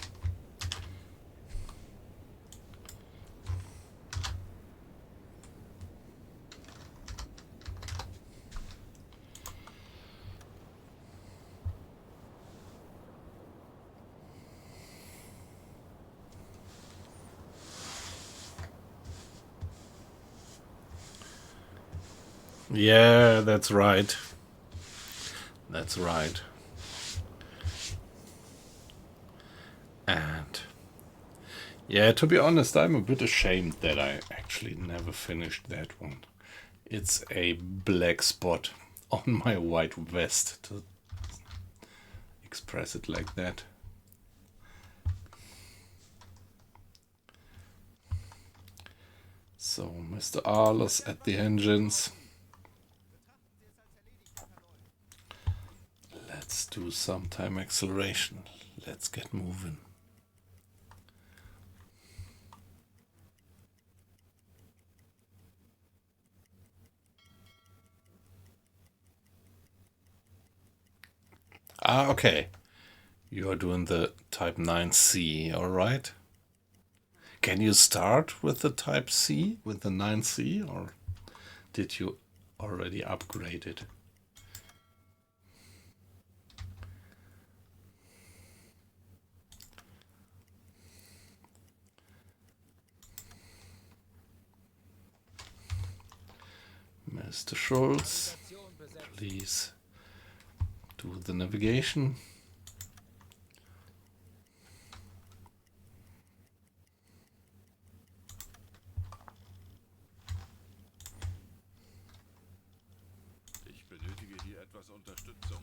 Yeah, that's right. That's right. And yeah, to be honest, I'm a bit ashamed that I actually never finished that one. It's a black spot on my white vest, to express it like that. So, Mr. Arlos at the engines. Let's do some time acceleration. Let's get moving. Ah, okay. You are doing the Type 9C, alright? Can you start with the Type C, with the 9C, or did you already upgrade it? Mr. Schultz, Navigation besetzt. please do the navigation. Ich benötige hier etwas Unterstützung.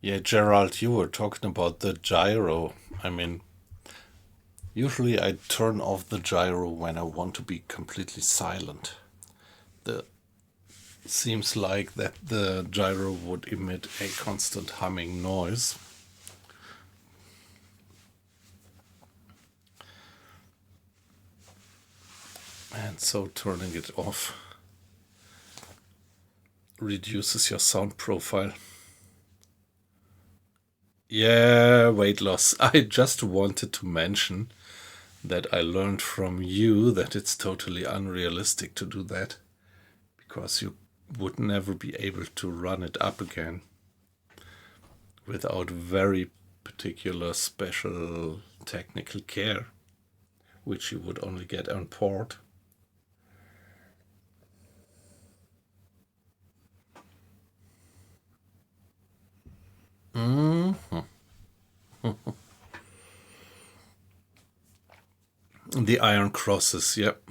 Yeah, Gerald, you were talking about the gyro. I mean, usually I turn off the gyro when I want to be completely silent. It seems like that the gyro would emit a constant humming noise. And so turning it off reduces your sound profile. Yeah, weight loss. I just wanted to mention that I learned from you that it's totally unrealistic to do that, because you would never be able to run it up again without very particular special technical care, which you would only get on port. The Iron Crosses, yep.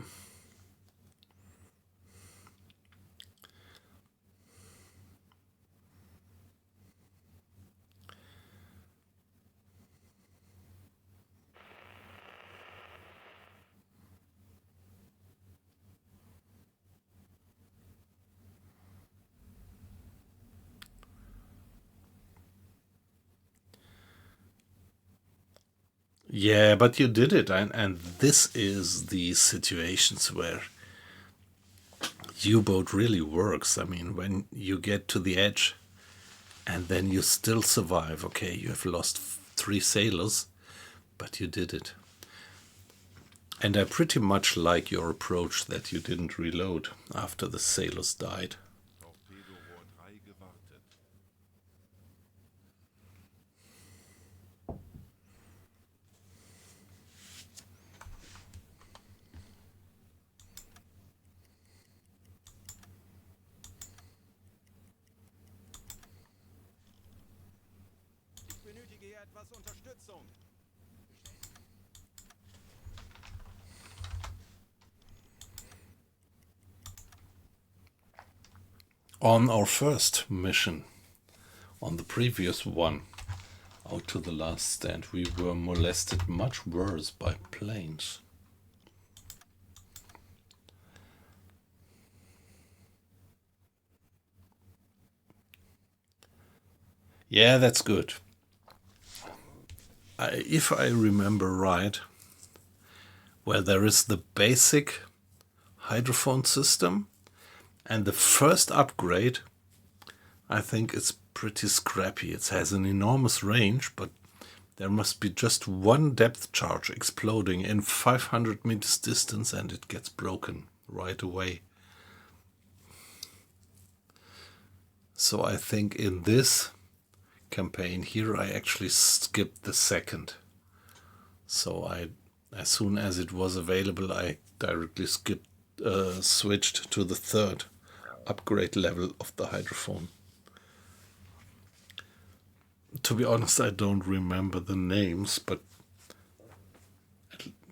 Yeah, but you did it, and this is the situations where U-boat really works. I mean, when you get to the edge and then you still survive. Okay, you have lost 3 sailors, but you did it. And I pretty much like your approach that you didn't reload after the sailors died. Torpedo-Rohr 3 gewartet. Ich benötige hier etwas Unterstützung. On our first mission, on the previous one, out to the last stand, we were molested much worse by planes. Yeah, that's good. If I remember right, well, there is the basic hydrophone system, and the first upgrade, I think it's pretty scrappy. It has an enormous range, but there must be just one depth charge exploding in 500 meters distance and it gets broken right away. So I think in this campaign here I actually skipped the second. So as soon as it was available, I directly switched to the third upgrade level of the hydrophone. To be honest, I don't remember the names, but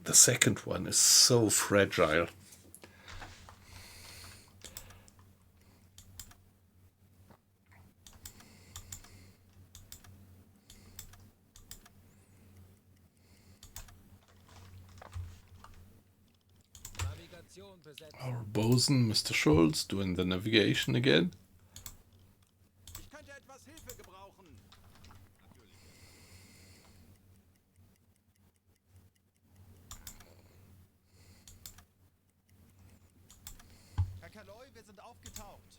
the second one is so fragile. Navigation besetzt. Our bosun, Mr. Schultz, doing the navigation again. Ich könnte etwas Hilfe gebrauchen. Herr Kaloi, wir sind aufgetaucht.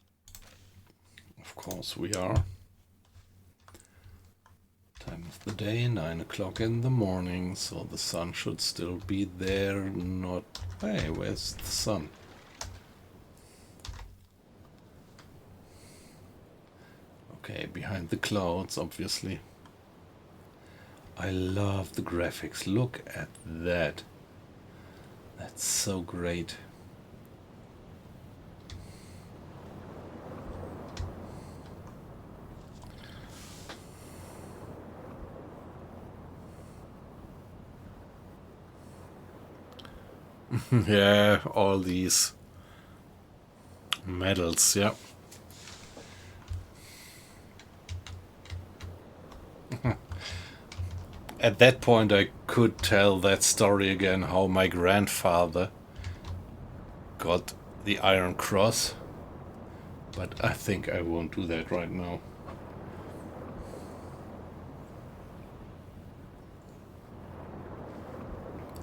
Of course we are. Time of the day, 9 o'clock in the morning, so the sun should still be there. Not... Hey, where's the sun? Okay, behind the clouds, obviously. I love the graphics. Look at that. That's so great. Yeah, all these medals, yeah. At that point I could tell that story again, how my grandfather got the Iron Cross, but I think I won't do that right now.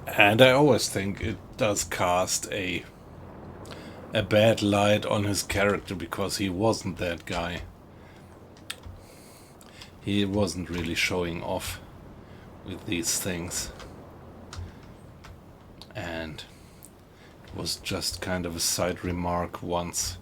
And I always think it does cast a bad light on his character, because he wasn't that guy. He wasn't really showing off with these things. And it was just kind of a side remark once.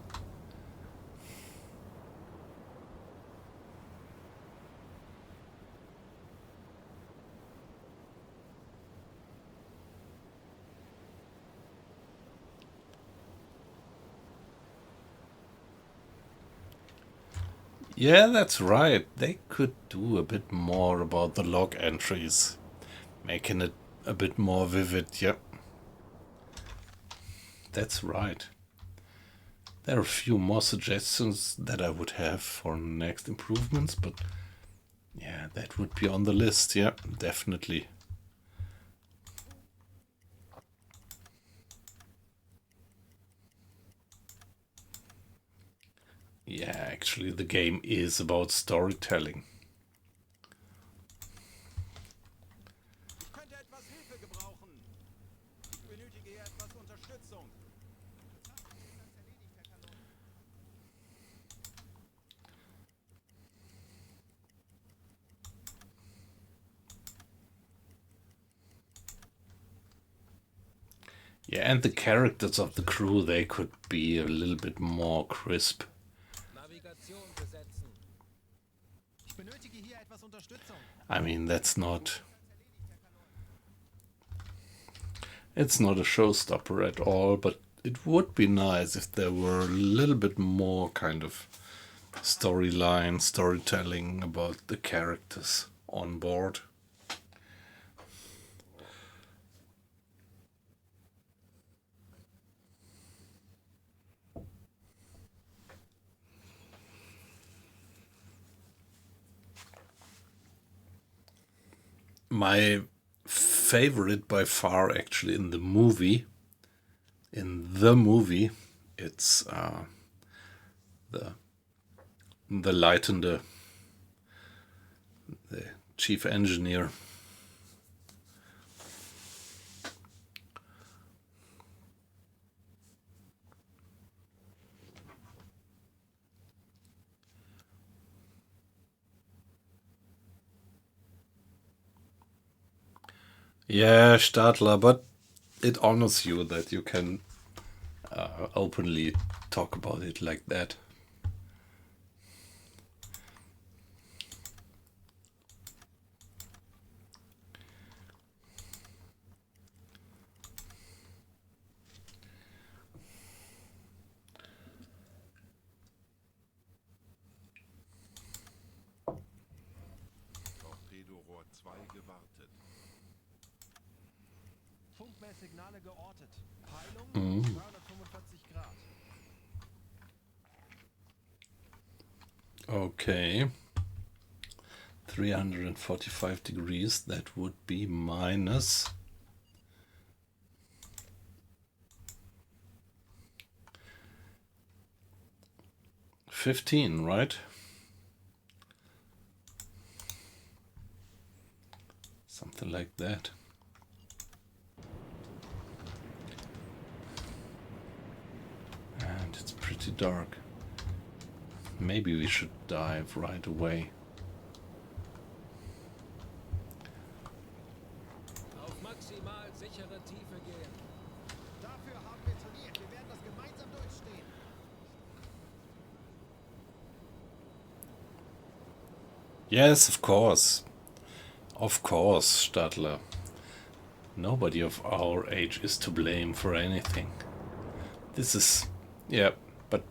Yeah, that's right. They could do a bit more about the log entries, making it a bit more vivid. Yep. That's right. There are a few more suggestions that I would have for next improvements, but yeah, that would be on the list. Yeah, definitely. Yeah, actually the game is about storytelling. Ich könnte etwas Hilfe gebrauchen. Ich benötige hier etwas Unterstützung. Betrachten Sie es als erledigt, Herr Kaloi. Yeah, and the characters of the crew, they could be a little bit more crisp. Navigation besetzen. Ich benötige hier etwas Unterstützung. I mean, it's not a showstopper at all, but it would be nice if there were a little bit more kind of storytelling about the characters on board. My favorite by far, actually, in the movie, it's the leitende, the chief engineer. Yeah, Stadler, but it honors you that you can openly talk about it like that. Torpedorohr 2 gewartet. Funkmesssignale geortet. Peilung 245 Grad. Okay. 345 degrees, that would be minus 15, right? Something like that. And it's pretty dark. Maybe we should dive right away. Auf maximal sichere Tiefe gehen. Dafür haben wir trainiert. Wir werden das gemeinsam durchstehen. Yes, of course. Of course, Stadler. Nobody of our age is to blame for anything. This is... yeah, but...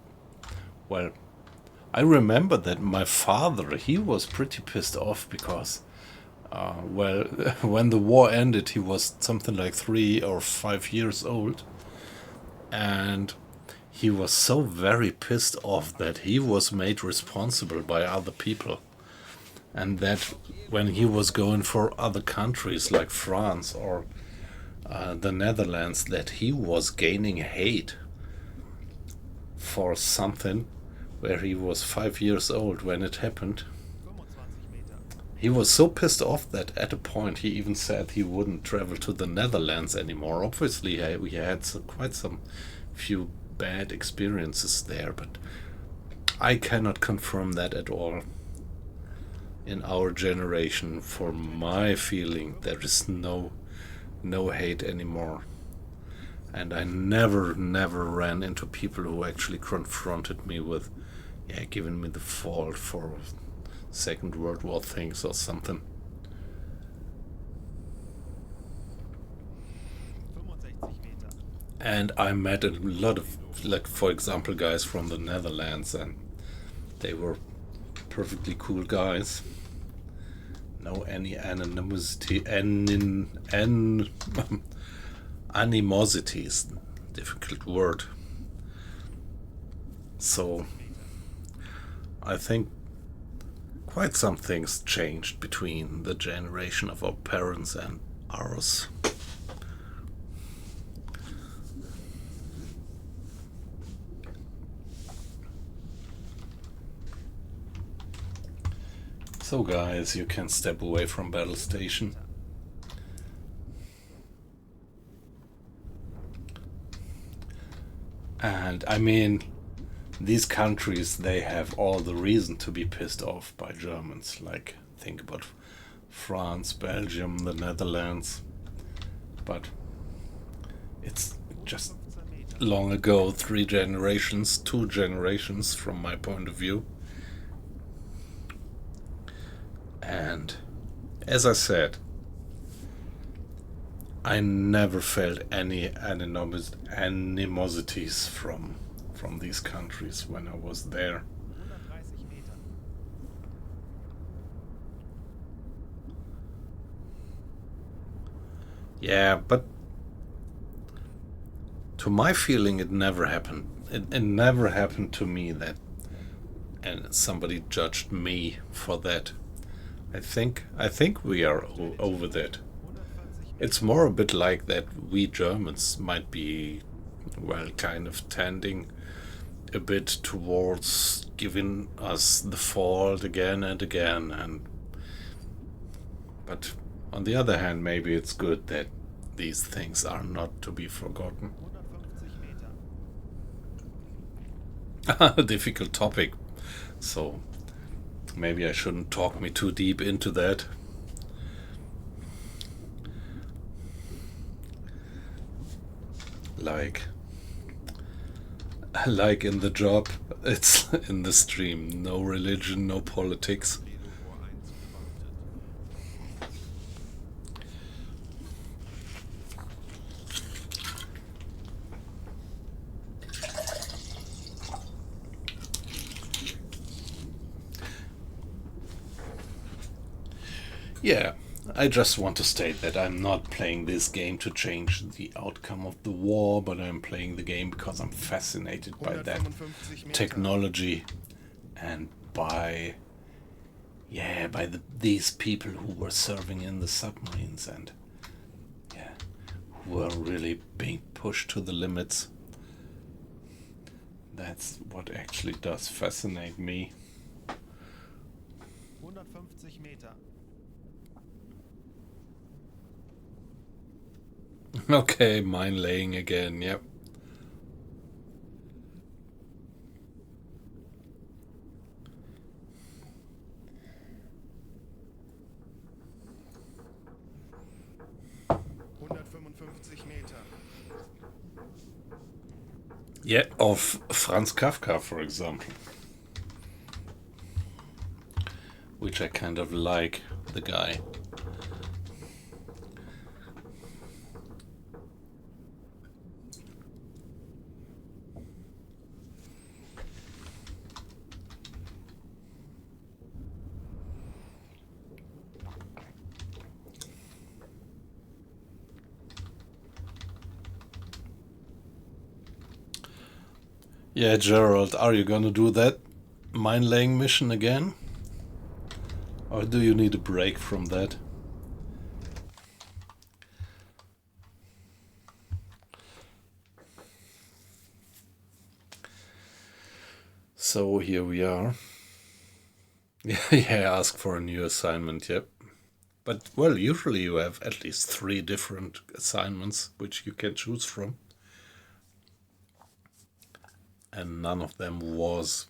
well... I remember that my father, he was pretty pissed off because... well, when the war ended, he was something like 3 or 5 years old. And he was so very pissed off that he was made responsible by other people. And that when he was going for other countries like France or the Netherlands, that he was gaining hate for something where he was 5 years old when it happened. He was so pissed off that at a point he even said he wouldn't travel to the Netherlands anymore. Obviously, we had quite some few bad experiences there, but I cannot confirm that at all. In our generation, for my feeling, there is no hate anymore. And I never ran into people who actually confronted me with, giving me the fault for Second World War things or something. 65 Meter. And I met a lot of, like, for example, guys from the Netherlands, and they were perfectly cool guys. No any animosity, animosities, difficult word. So I think quite some things changed between the generation of our parents and ours. So guys, you can step away from battle station. And I mean, these countries, they have all the reason to be pissed off by Germans. Like, think about France, Belgium, the Netherlands. But it's just long ago, 3 generations, 2 generations from my point of view. And as I said, I never felt any animosities from these countries when I was there. 130 Meter. Yeah, but to my feeling, it never happened. It never happened to me that and somebody judged me for that. I think we are over that. 140 It's more a bit like that we Germans might be, well, kind of tending a bit towards giving us the fault again and again, but on the other hand, maybe it's good that these things are not to be forgotten. 150 Meter. A difficult topic, so maybe I shouldn't talk me too deep into that. Like in the job, it's in the stream. No religion, no politics. Torpedo 1 gewartet. Yeah, I just want to state that I'm not playing this game to change the outcome of the war, but I'm playing the game because I'm fascinated by that 155 Meter. technology and by these people who were serving in the submarines and who were really being pushed to the limits. That's what actually does fascinate me. 150 Meter. Okay, mine laying again, yep. Meter. Yeah, of Franz Kafka, for example. Which I kind of like, the guy. Yeah, Gerald, are you gonna do that mine-laying mission again? Or do you need a break from that? So here we are. Yeah, ask for a new assignment, yep. But, well, usually you have at least 3 different assignments which you can choose from. And none of them was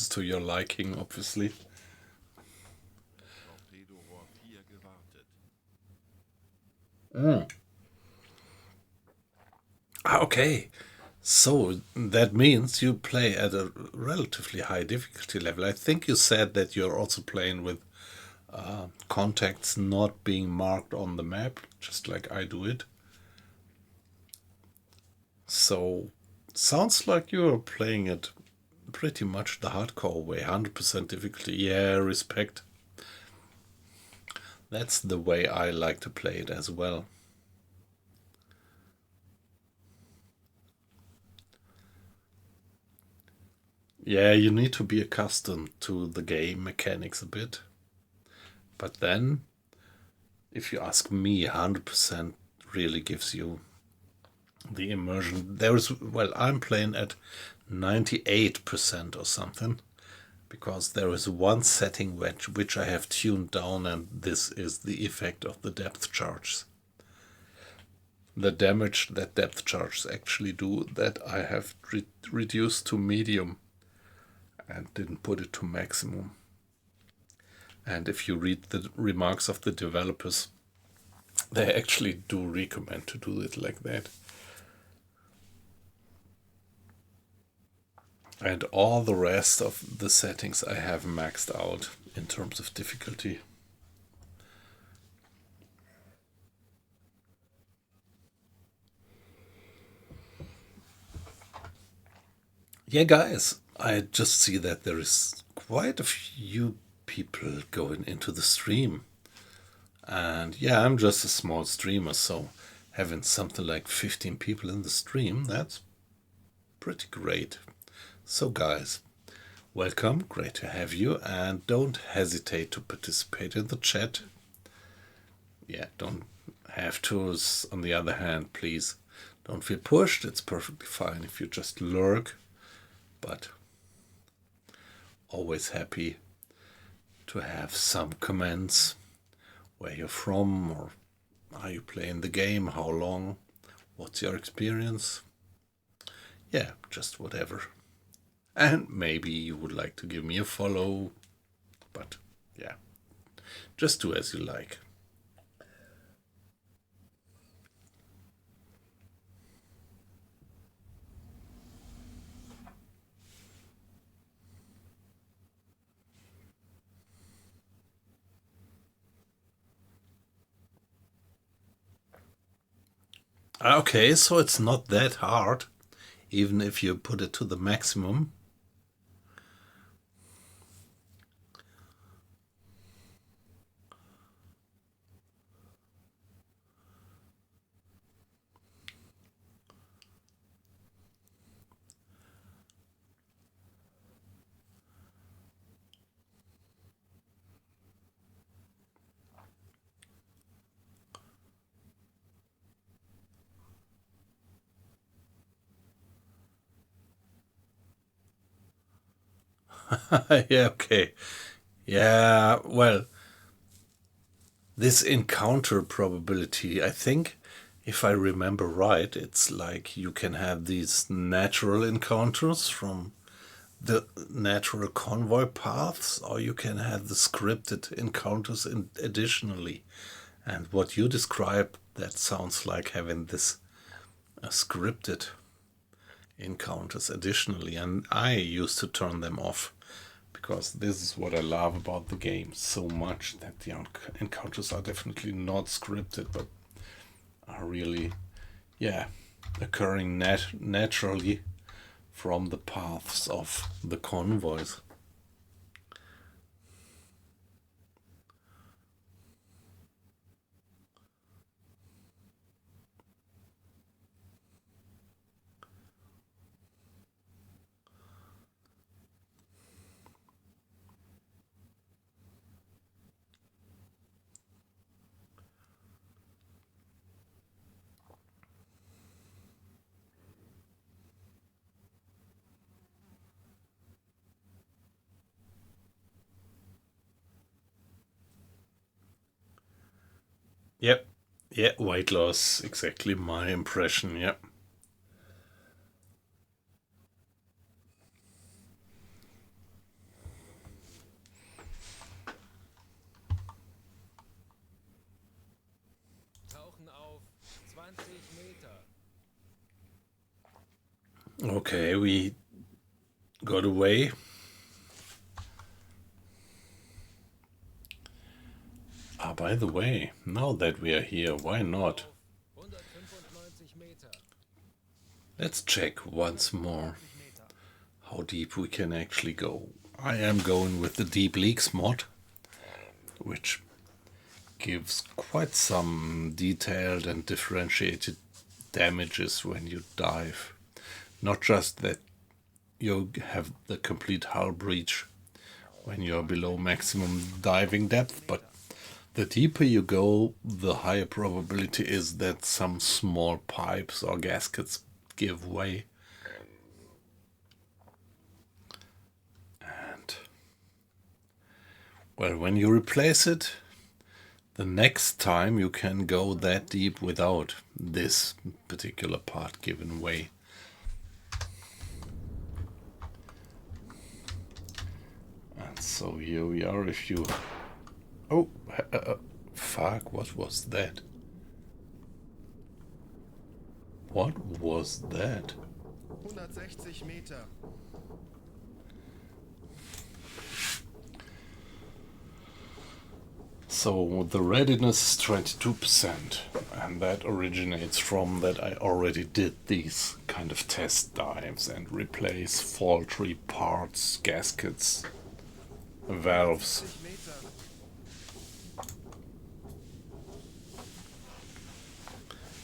to your liking, obviously. Torpedorohr 4 gewartet. Okay, so that means you play at a relatively high difficulty level. I think you said that you're also playing with contacts not being marked on the map, just like I do it. So, sounds like you're playing it pretty much the hardcore way, 100% difficulty. Yeah, respect. That's the way I like to play it as well. Yeah, you need to be accustomed to the game mechanics a bit. But then, if you ask me, 100% really gives you the immersion. Well, I'm playing at 98% or something, because there is one setting which I have tuned down, and this is the effect of the depth charges. The damage that depth charges actually do, that I have reduced to medium and didn't put it to maximum. And if you read the remarks of the developers, they actually do recommend to do it like that. And all the rest of the settings I have maxed out in terms of difficulty. Yeah, guys, I just see that there is quite a few people going into the stream. And yeah, I'm just a small streamer, so having something like 15 people in the stream, that's pretty great. So guys, welcome, great to have you, and don't hesitate to participate in the chat. Yeah, don't have to. On the other hand, please don't feel pushed. It's perfectly fine if you just lurk, but always happy to have some comments. Where you're from, or are you playing the game, how long, what's your experience? Yeah, just whatever. And maybe you would like to give me a follow, but yeah, just do as you like. Okay, so it's not that hard, even if you put it to the maximum. Yeah, okay. Yeah, well, this encounter probability, I think, if I remember right, it's like you can have these natural encounters from the natural convoy paths, or you can have the scripted encounters additionally. And what you describe, that sounds like having this scripted encounters additionally, and I used to turn them off, because this is what I love about the game so much, that the encounters are definitely not scripted, but are really, yeah, occurring naturally from the paths of the convoys. Yep. Yeah, weight loss. Exactly my impression. Yep. Tauchen auf 20 Meter. Okay, we got away. Ah, by the way, now that we are here, why not? Auf 195 Meter. Let's check once more 50 Meter. how deep we can actually go. I am going with the Deep Leaks mod, which gives quite some detailed and differentiated damages when you dive. Not just that you have the complete hull breach when you're below maximum diving depth, but the deeper you go, the higher probability is that some small pipes or gaskets give way. And, well, when you replace it, the next time you can go that deep without this particular part giving way. And so here we are. If you... Oh, fuck, what was that? What was that? 160 Meter. So the readiness is 22%, and that originates from that I already did these kind of test dives and replace faulty parts, gaskets, valves. 50 Meter.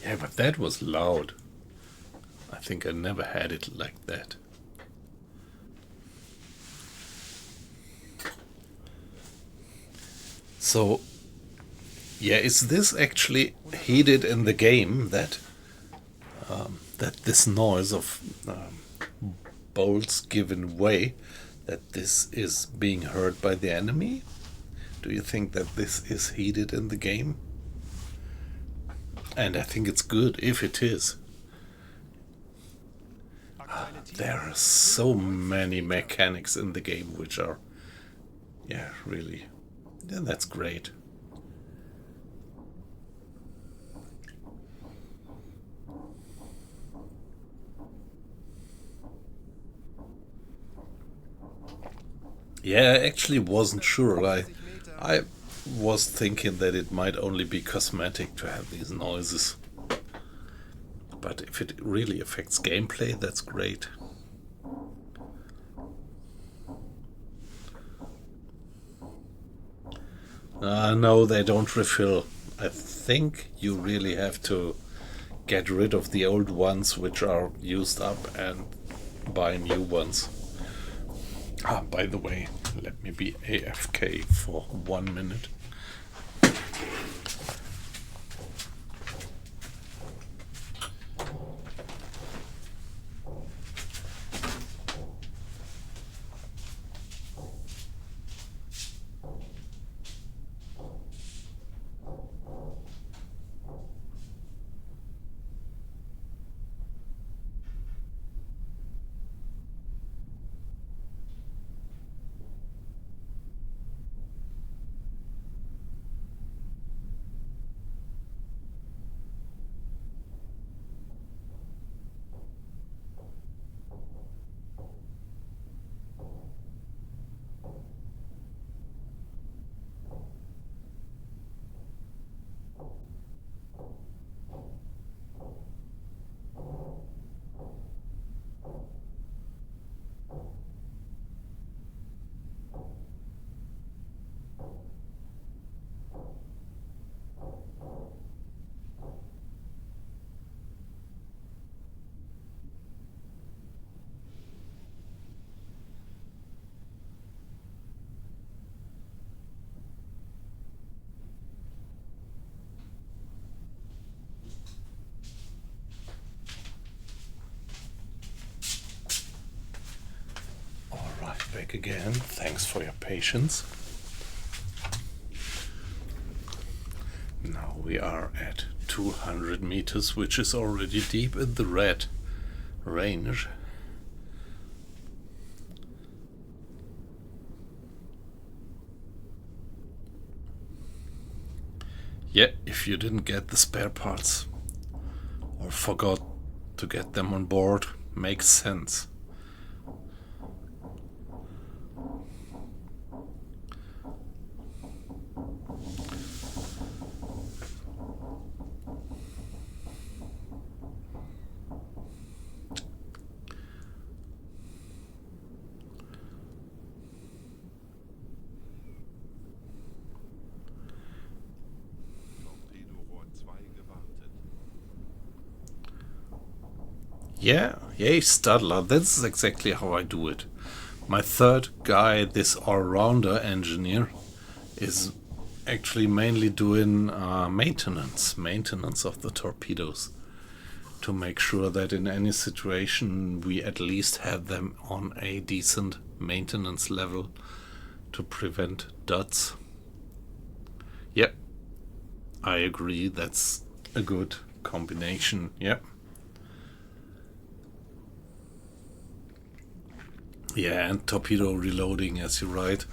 Yeah, but that was loud. I think I never had it like that. So, yeah, is this actually heated in the game that that this noise of bolts giving way, that this is being heard by the enemy? Do you think that this is heated in the game? And I think it's good if it is. Aktuelle Tiefe. There are so many mechanics in the game which are, yeah, really, yeah, that's great. Yeah, I actually wasn't sure. I was thinking that it might only be cosmetic to have these noises. But if it really affects gameplay, that's great. No, they don't refill. I think you really have to get rid of the old ones which are used up and buy new ones. Ah, by the way, let me be AFK for 1 minute. Alright, back again. Thanks for your patience. Now we are at 200 meters, which is already deep in the red range. Yeah, if you didn't get the spare parts or forgot to get them on board, makes sense. Torpedorohr 2 gewartet. Yeah, yay Stadler, that's exactly how I do it. My third guy, this all-rounder engineer, is actually mainly doing maintenance of the torpedoes, to make sure that in any situation we at least have them on a decent maintenance level to prevent duds. Yep, I agree, that's a good combination. Yep. Yeah, and torpedo reloading, as you write.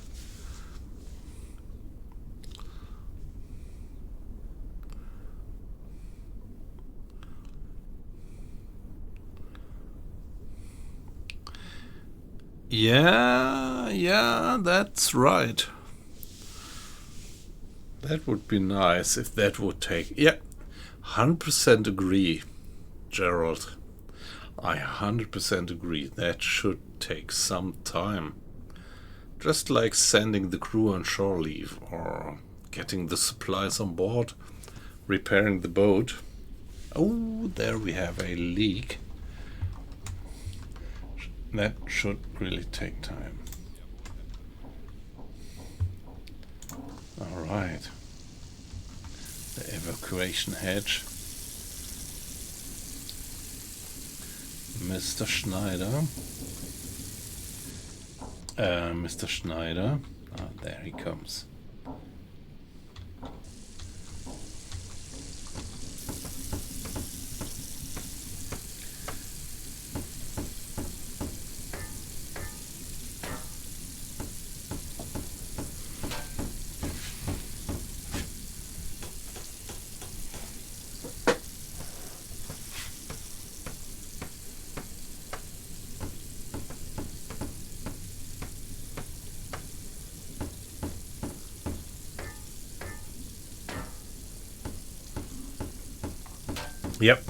Yeah, that's right. That would be nice if that would take... Yeah, 100% agree, Gerald. I 100% agree. That should take some time. Just like sending the crew on shore leave or getting the supplies on board, repairing the boat. Oh, there we have a leak. That should really take time. Alright. The evacuation hatch. Mr. Schneider. Mr. Schneider. Ah, there he comes. Yep.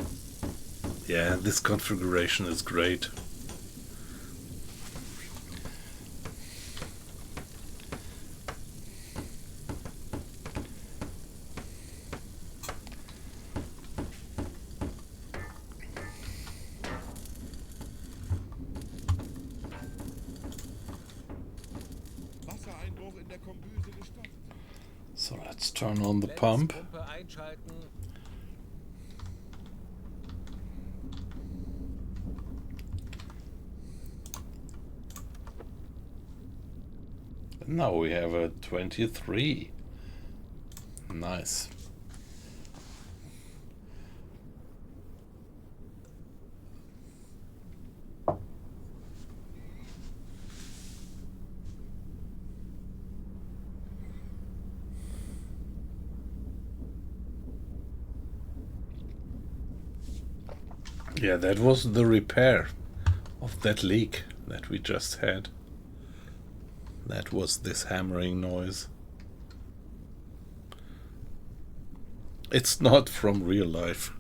Yeah, this configuration is great. Wassereinbruch in der Kombüse gestattet. So let's turn on the pump. Pumpe einschalten. Now we have a 23. Nice. Yeah, that was the repair of that leak that we just had. That was this hammering noise. It's not from real life.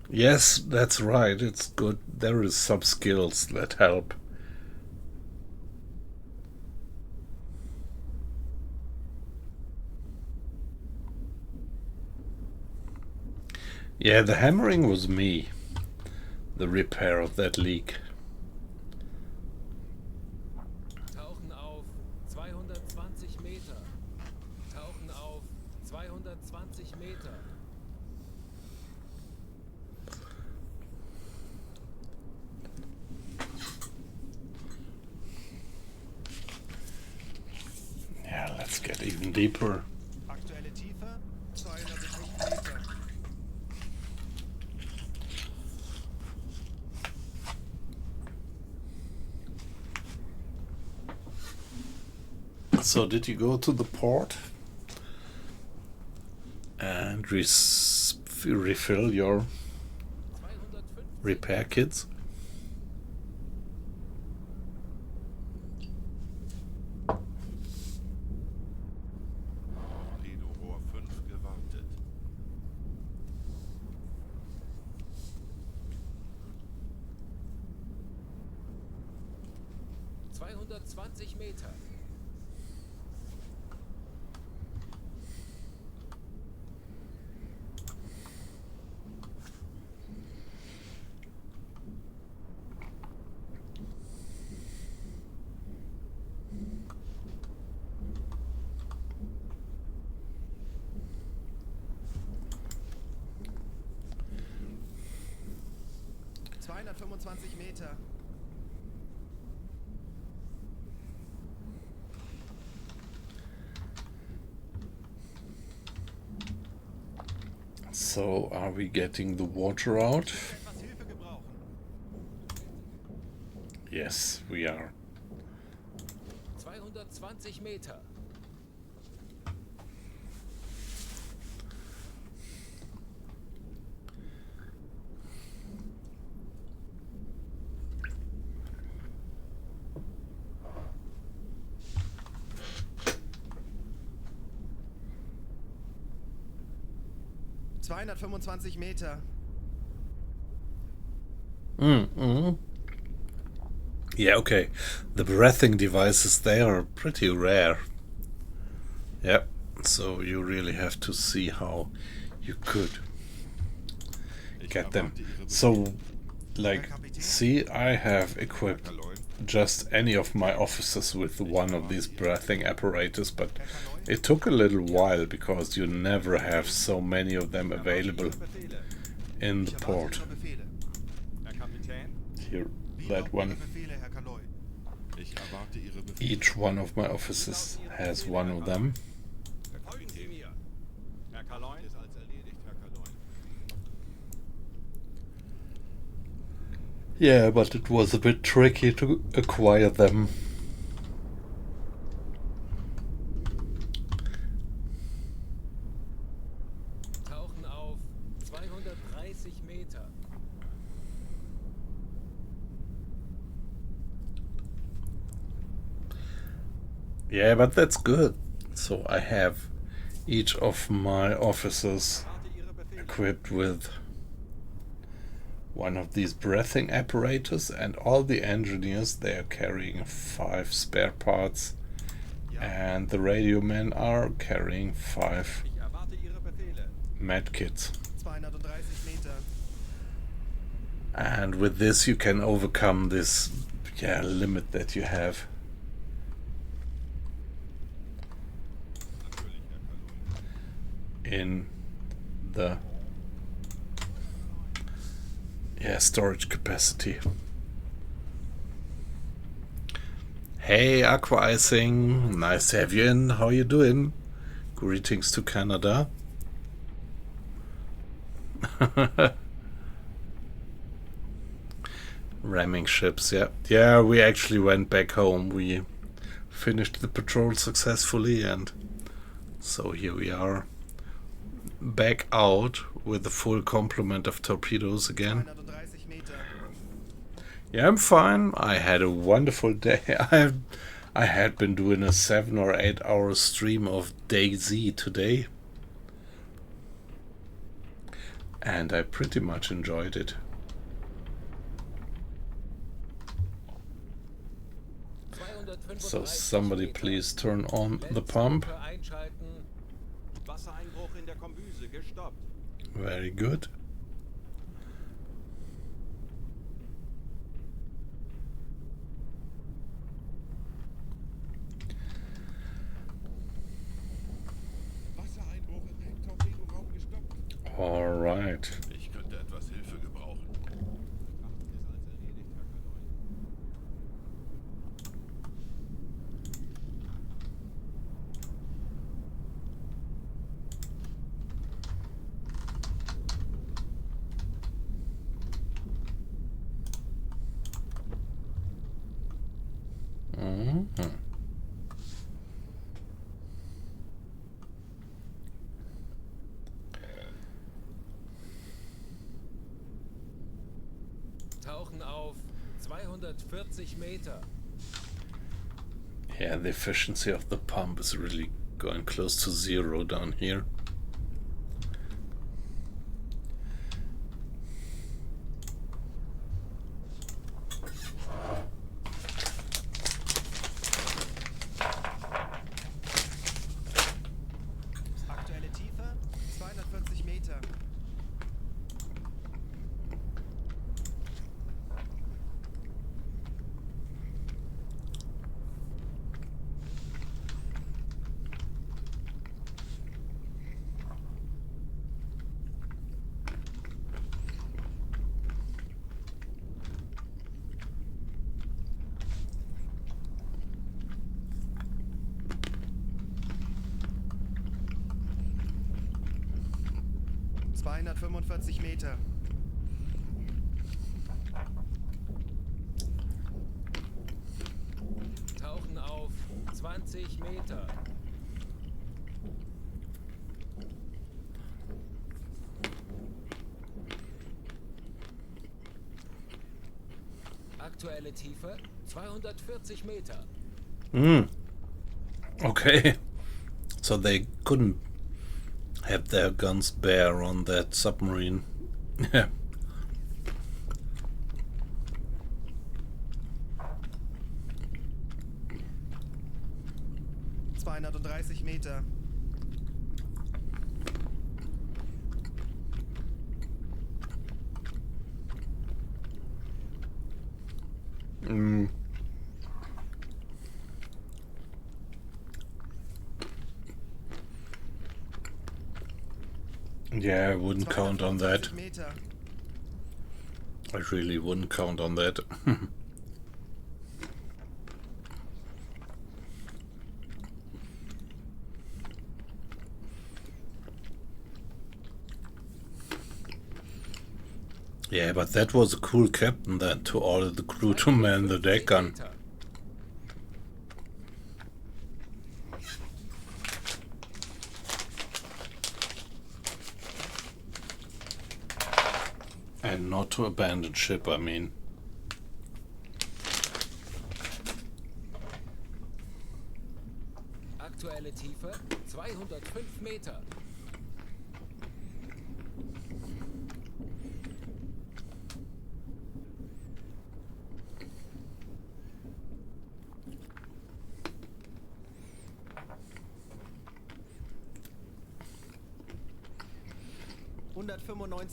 Yes, that's right. It's good. There is some skills that help. Yeah, the hammering was me. The repair of that leak. Tauchen auf 220 Meter. Tauchen auf 220 Meter. deeper. Aktuelle Tiefe 205 Meter. So did you go to the port and refill your 250 repair kits? Torpedorohr 5 gewartet. Meter. 225 Meter. So are we getting the water out? Etwas Hilfe gebrauchen. Yes, we are. 220 Meter. Meter. Yeah, okay. The breathing devices, they are pretty rare. Yep. So you really have to see how you could get them. So, like, see, I have equipped just any of my officers with one of these breathing apparatus, but it took a little while because you never have so many of them available in the port. Herr Kapitän, Here, that one. Befehle, Herr Kaloi. Ich erwarte Ihre Befehle. Each one of my officers has one of them. folgen Sie mir. Herr Kaloi, Ist als erledigt, Herr Kaloi. Yeah, but it was a bit tricky to acquire them. Tauchen auf 230 Meter. Yeah, but that's good. So I have each of my officers warte Ihre Befehle. equipped with one of these breathing apparatus, and all the engineers, they are carrying 5 spare parts, and the radio men are carrying 5 Ich erwarte Ihre Befehle. med kits. 230 Meter. And with this you can overcome this limit that you have. Natürlich, Herr Kaloi. In the storage capacity. Hey, Aqua Icing, nice to have you in. How you doing? Greetings to Canada. Ramming ships, yeah, we actually went back home. We finished the patrol successfully, and so here we are back out with the full complement of torpedoes again. 230 Meter. Yeah, I'm fine. I had a wonderful day. I had been doing a 7 or 8 hour stream of DayZ today, and I pretty much enjoyed it. So somebody please turn on the pump. Einschalten. Wassereinbruch in der Kombüse gestoppt. Very good. Wassereinbruch im Hecktorpedoraum gestoppt. All right. Ich könnte etwas Hilfe gebrauchen. Betrachten Sie es als erledigt, Herr Kaloi. Tauchen auf 240 Meter. Yeah, the efficiency of the pump is really going close to zero down here. Aktuelle Tiefe 240 Meter. ...245 Meter. Tauchen auf 20 Meter. Aktuelle Tiefe 240 Meter. Okay. So they couldn't have their guns bare on that submarine. Yeah. 230 Meter. Yeah, I wouldn't count on that. 225 Meter. I really wouldn't count on that. Yeah, but that was a cool captain then to order the crew to man the deck gun. And not to abandon ship, I mean. Aktuelle Tiefe 205 Meter.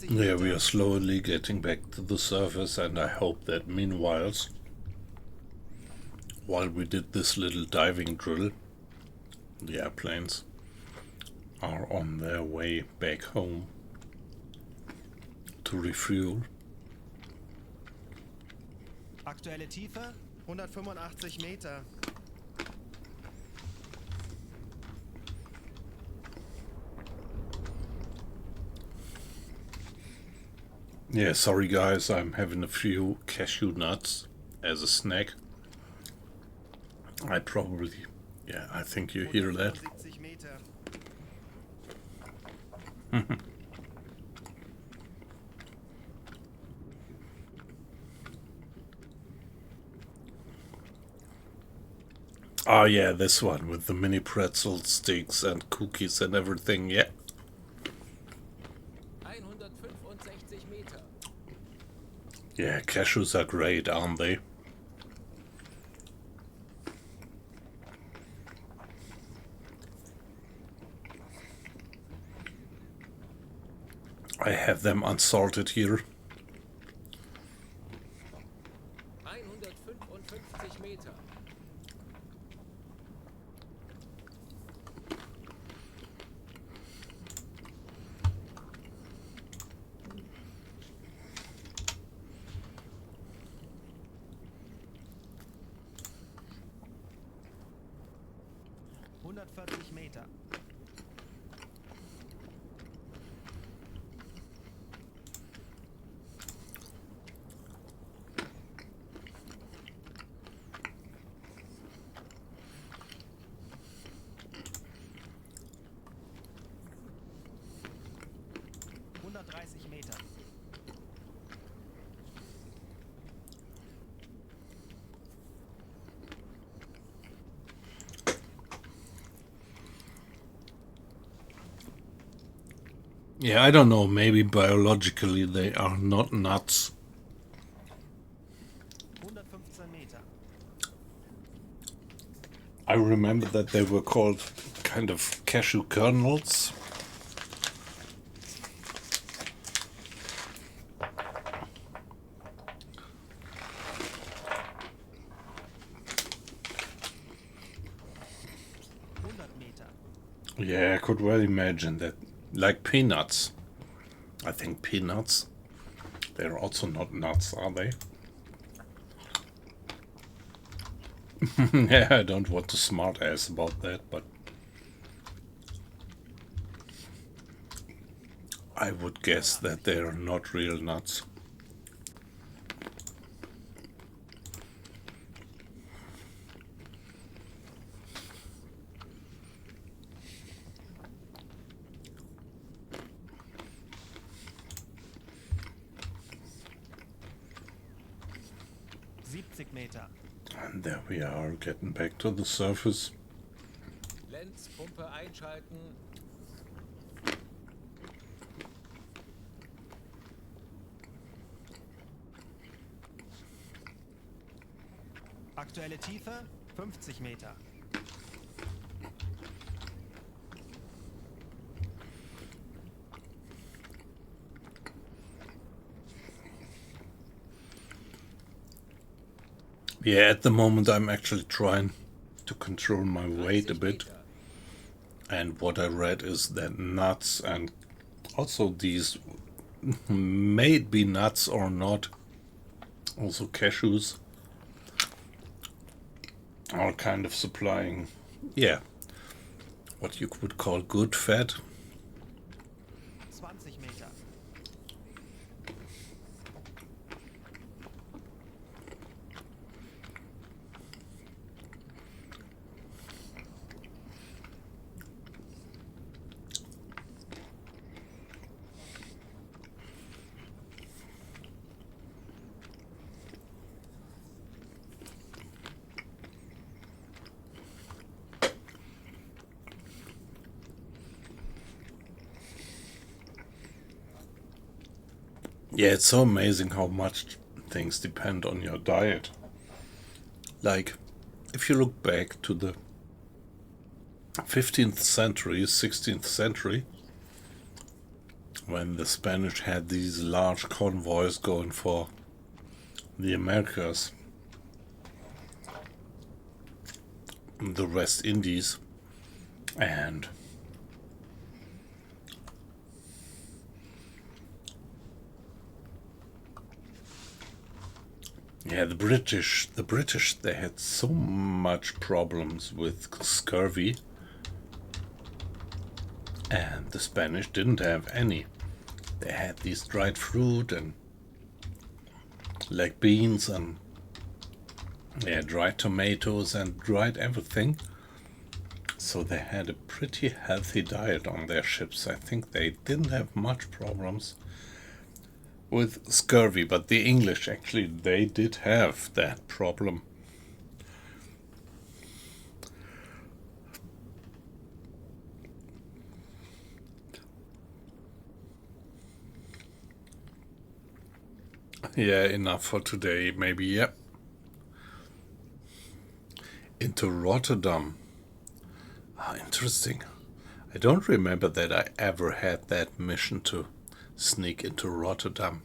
Yeah, we are slowly getting back to the surface, and I hope that meanwhile, while we did this little diving drill, the airplanes are on their way back home to refuel. Aktuelle Tiefe 185 Meter. Yeah, sorry guys, I'm having a few cashew nuts as a snack. I probably, yeah, I think you hear that. 175 Meter. Oh yeah, this one with the mini pretzel sticks and cookies and everything, yeah. 165 Meter. Yeah, cashews are great, aren't they? I have them unsalted here. 155 Meter. Meter. Meter. Yeah, I don't know. Maybe biologically they are not nuts. 115 Meter. I remember that they were called kind of cashew kernels. Meter. Yeah, I could well imagine that. Like peanuts. I think peanuts. They're also not nuts, are they? Yeah, I don't want to smart ass about that, but I would guess that they're not real nuts. Meter. And there we are, getting back to the surface. Lenzpumpe einschalten. Aktuelle Tiefe 50 Meter. Yeah, at the moment I'm actually trying to control my weight a 30 bit. Meter. And what I read is that nuts and also these may it be nuts or not, also cashews are kind of supplying, yeah, what you would call good fat. 20 Meter. Yeah, it's so amazing how much things depend on your diet. Like, if you look back to the 15th century, 16th century, when the Spanish had these large convoys going for the Americas, the West Indies, and yeah, the British, they had so much problems with scurvy, and the Spanish didn't have any. They had these dried fruit and like beans and yeah, dried tomatoes and dried everything. So they had a pretty healthy diet on their ships. I think they didn't have much problems with scurvy, but the English actually, they did have that problem. Yeah, enough for today, maybe, yep. Into Rotterdam. Ah, interesting. I don't remember that I ever had that mission to sneak into Rotterdam.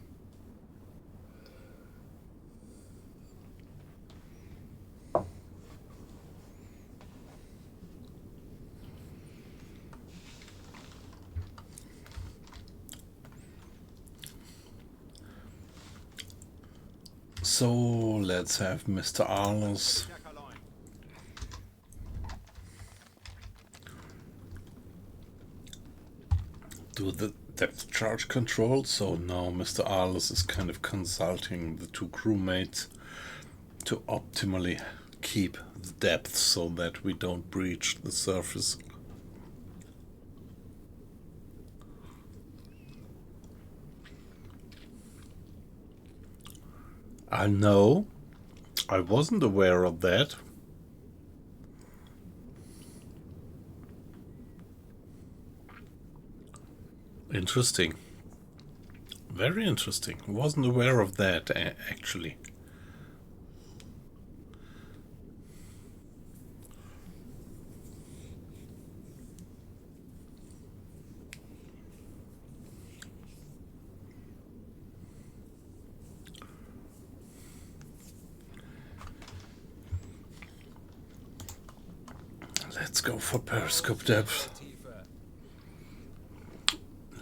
So let's have Mr. Arles do the depth charge control. So now Mr. Arles is kind of consulting the two crewmates to optimally keep the depth so that we don't breach the surface. I know. I wasn't aware of that. interesting. Very interesting. Wasn't aware of that, actually. Let's go for periscope depth. Tiefe.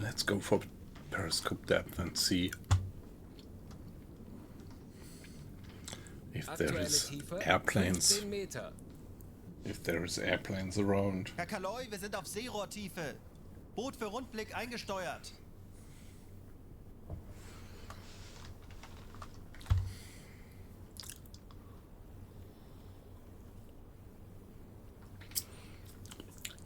Let's go for periscope depth and see if there Aktuelle is Tiefe airplanes. 15 Meter. If there is airplanes around. Herr Kaloi, wir sind auf Seerohrtiefe. Boot für Rundblick eingesteuert.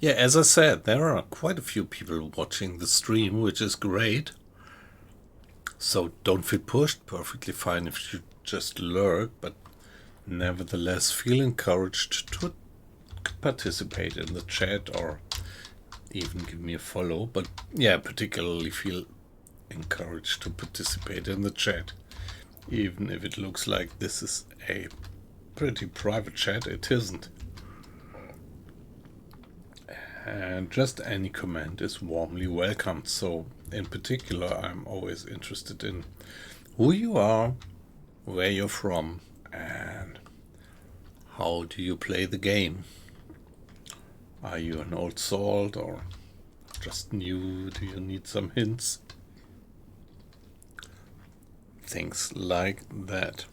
Yeah, as I said, there are quite a few people watching the stream, which is great. So don't feel pushed, perfectly fine if you just lurk, but nevertheless feel encouraged to participate in the chat or even give me a follow. But yeah, particularly feel encouraged to participate in the chat. Even if it looks like this is a pretty private chat, it isn't. And just any comment is warmly welcomed. So in particular, I'm always interested in who you are, where you're from, and how do you play the game. Are you an old salt or just new? Do you need some hints? Things like that.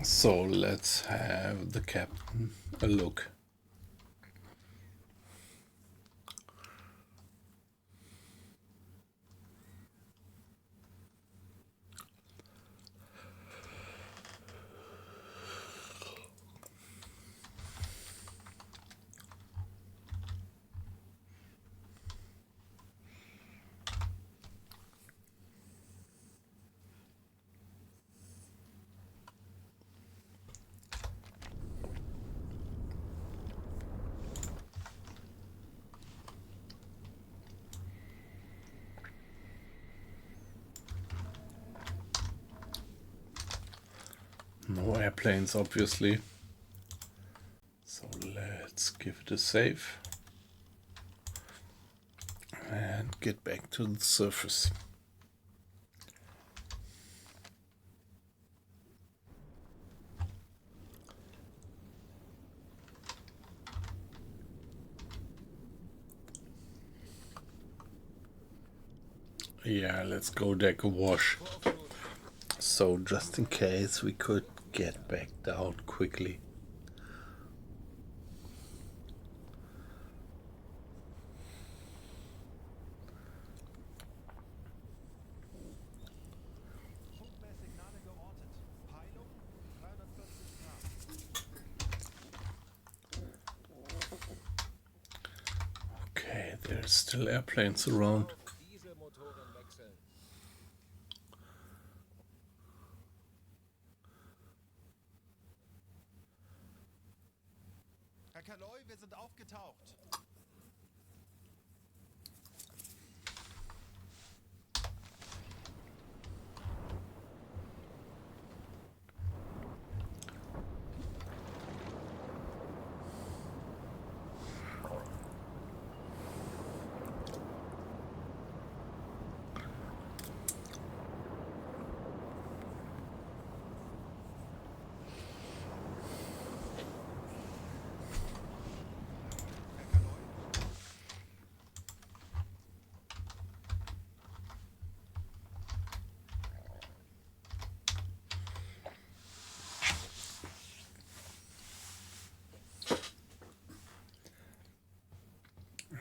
So let's have the captain a look. No airplanes, obviously. So let's give it a save and get back to the surface. Yeah, let's go deck a wash. So just in case we could get back down quickly. Funkmesssignale geortet. Peilung 340 Grad. Okay, there's still airplanes around. Auf Dieselmotoren wechseln. Herr Kaloi, wir sind aufgetaucht. Herr Kaloi?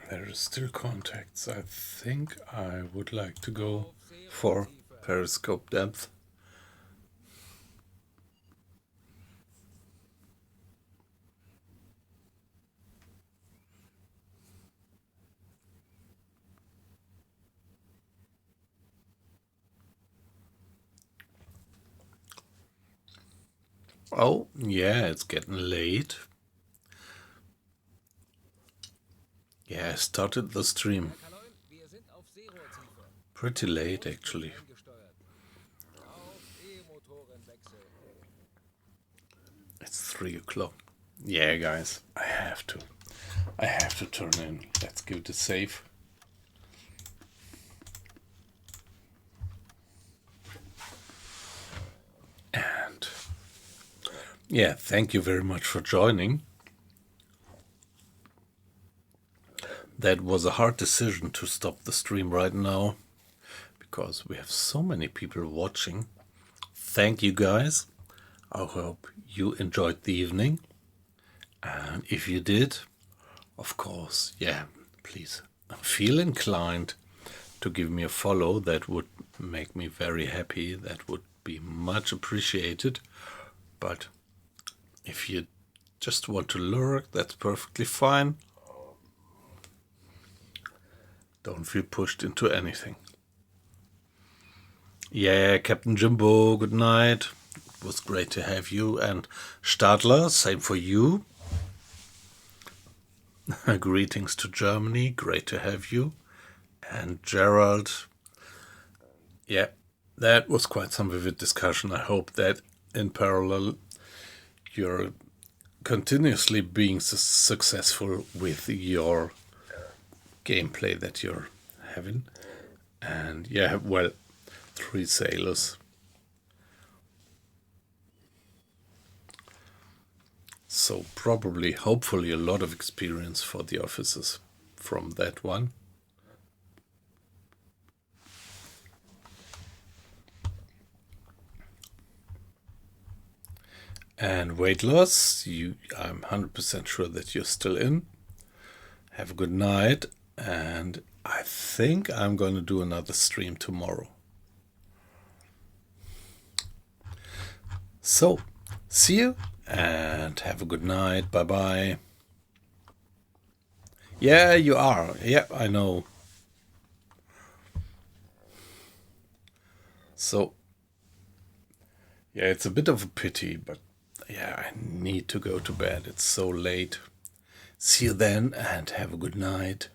There is still contacts. I think I would like to go for periscope depth. Oh, yeah, it's getting late. Yeah, I started the stream. Kaloin, wir sind auf Seerohrtiefe. Pretty late, actually. Eingesteuert. Auf E-Motorenwechsel. It's 3 o'clock. Yeah, guys, I have to turn in. Let's give it a save. And yeah, thank you very much for joining. That was a hard decision to stop the stream right now because we have so many people watching. Thank you, guys. I hope you enjoyed the evening. And if you did, of course, yeah, please feel inclined to give me a follow. That would make me very happy. That would be much appreciated. But if you just want to lurk, that's perfectly fine. Don't feel pushed into anything. Yeah, Captain Jimbo, good night. It was great to have you. And Stadler, same for you. Greetings to Germany, great to have you. And Gerald, yeah, that was quite some vivid discussion. I hope that in parallel you're continuously being successful with your gameplay that you're having. And yeah, well, 3 sailors. So probably, hopefully, a lot of experience for the officers from that one. And weight loss, I'm 100% sure that you're still in. Have a good night, and I think I'm going to do another stream tomorrow. So, see you, and have a good night. Bye-bye. Yeah, you are. Yeah, I know. So, yeah, it's a bit of a pity, but yeah, I need to go to bed. It's so late. See you then, and have a good night.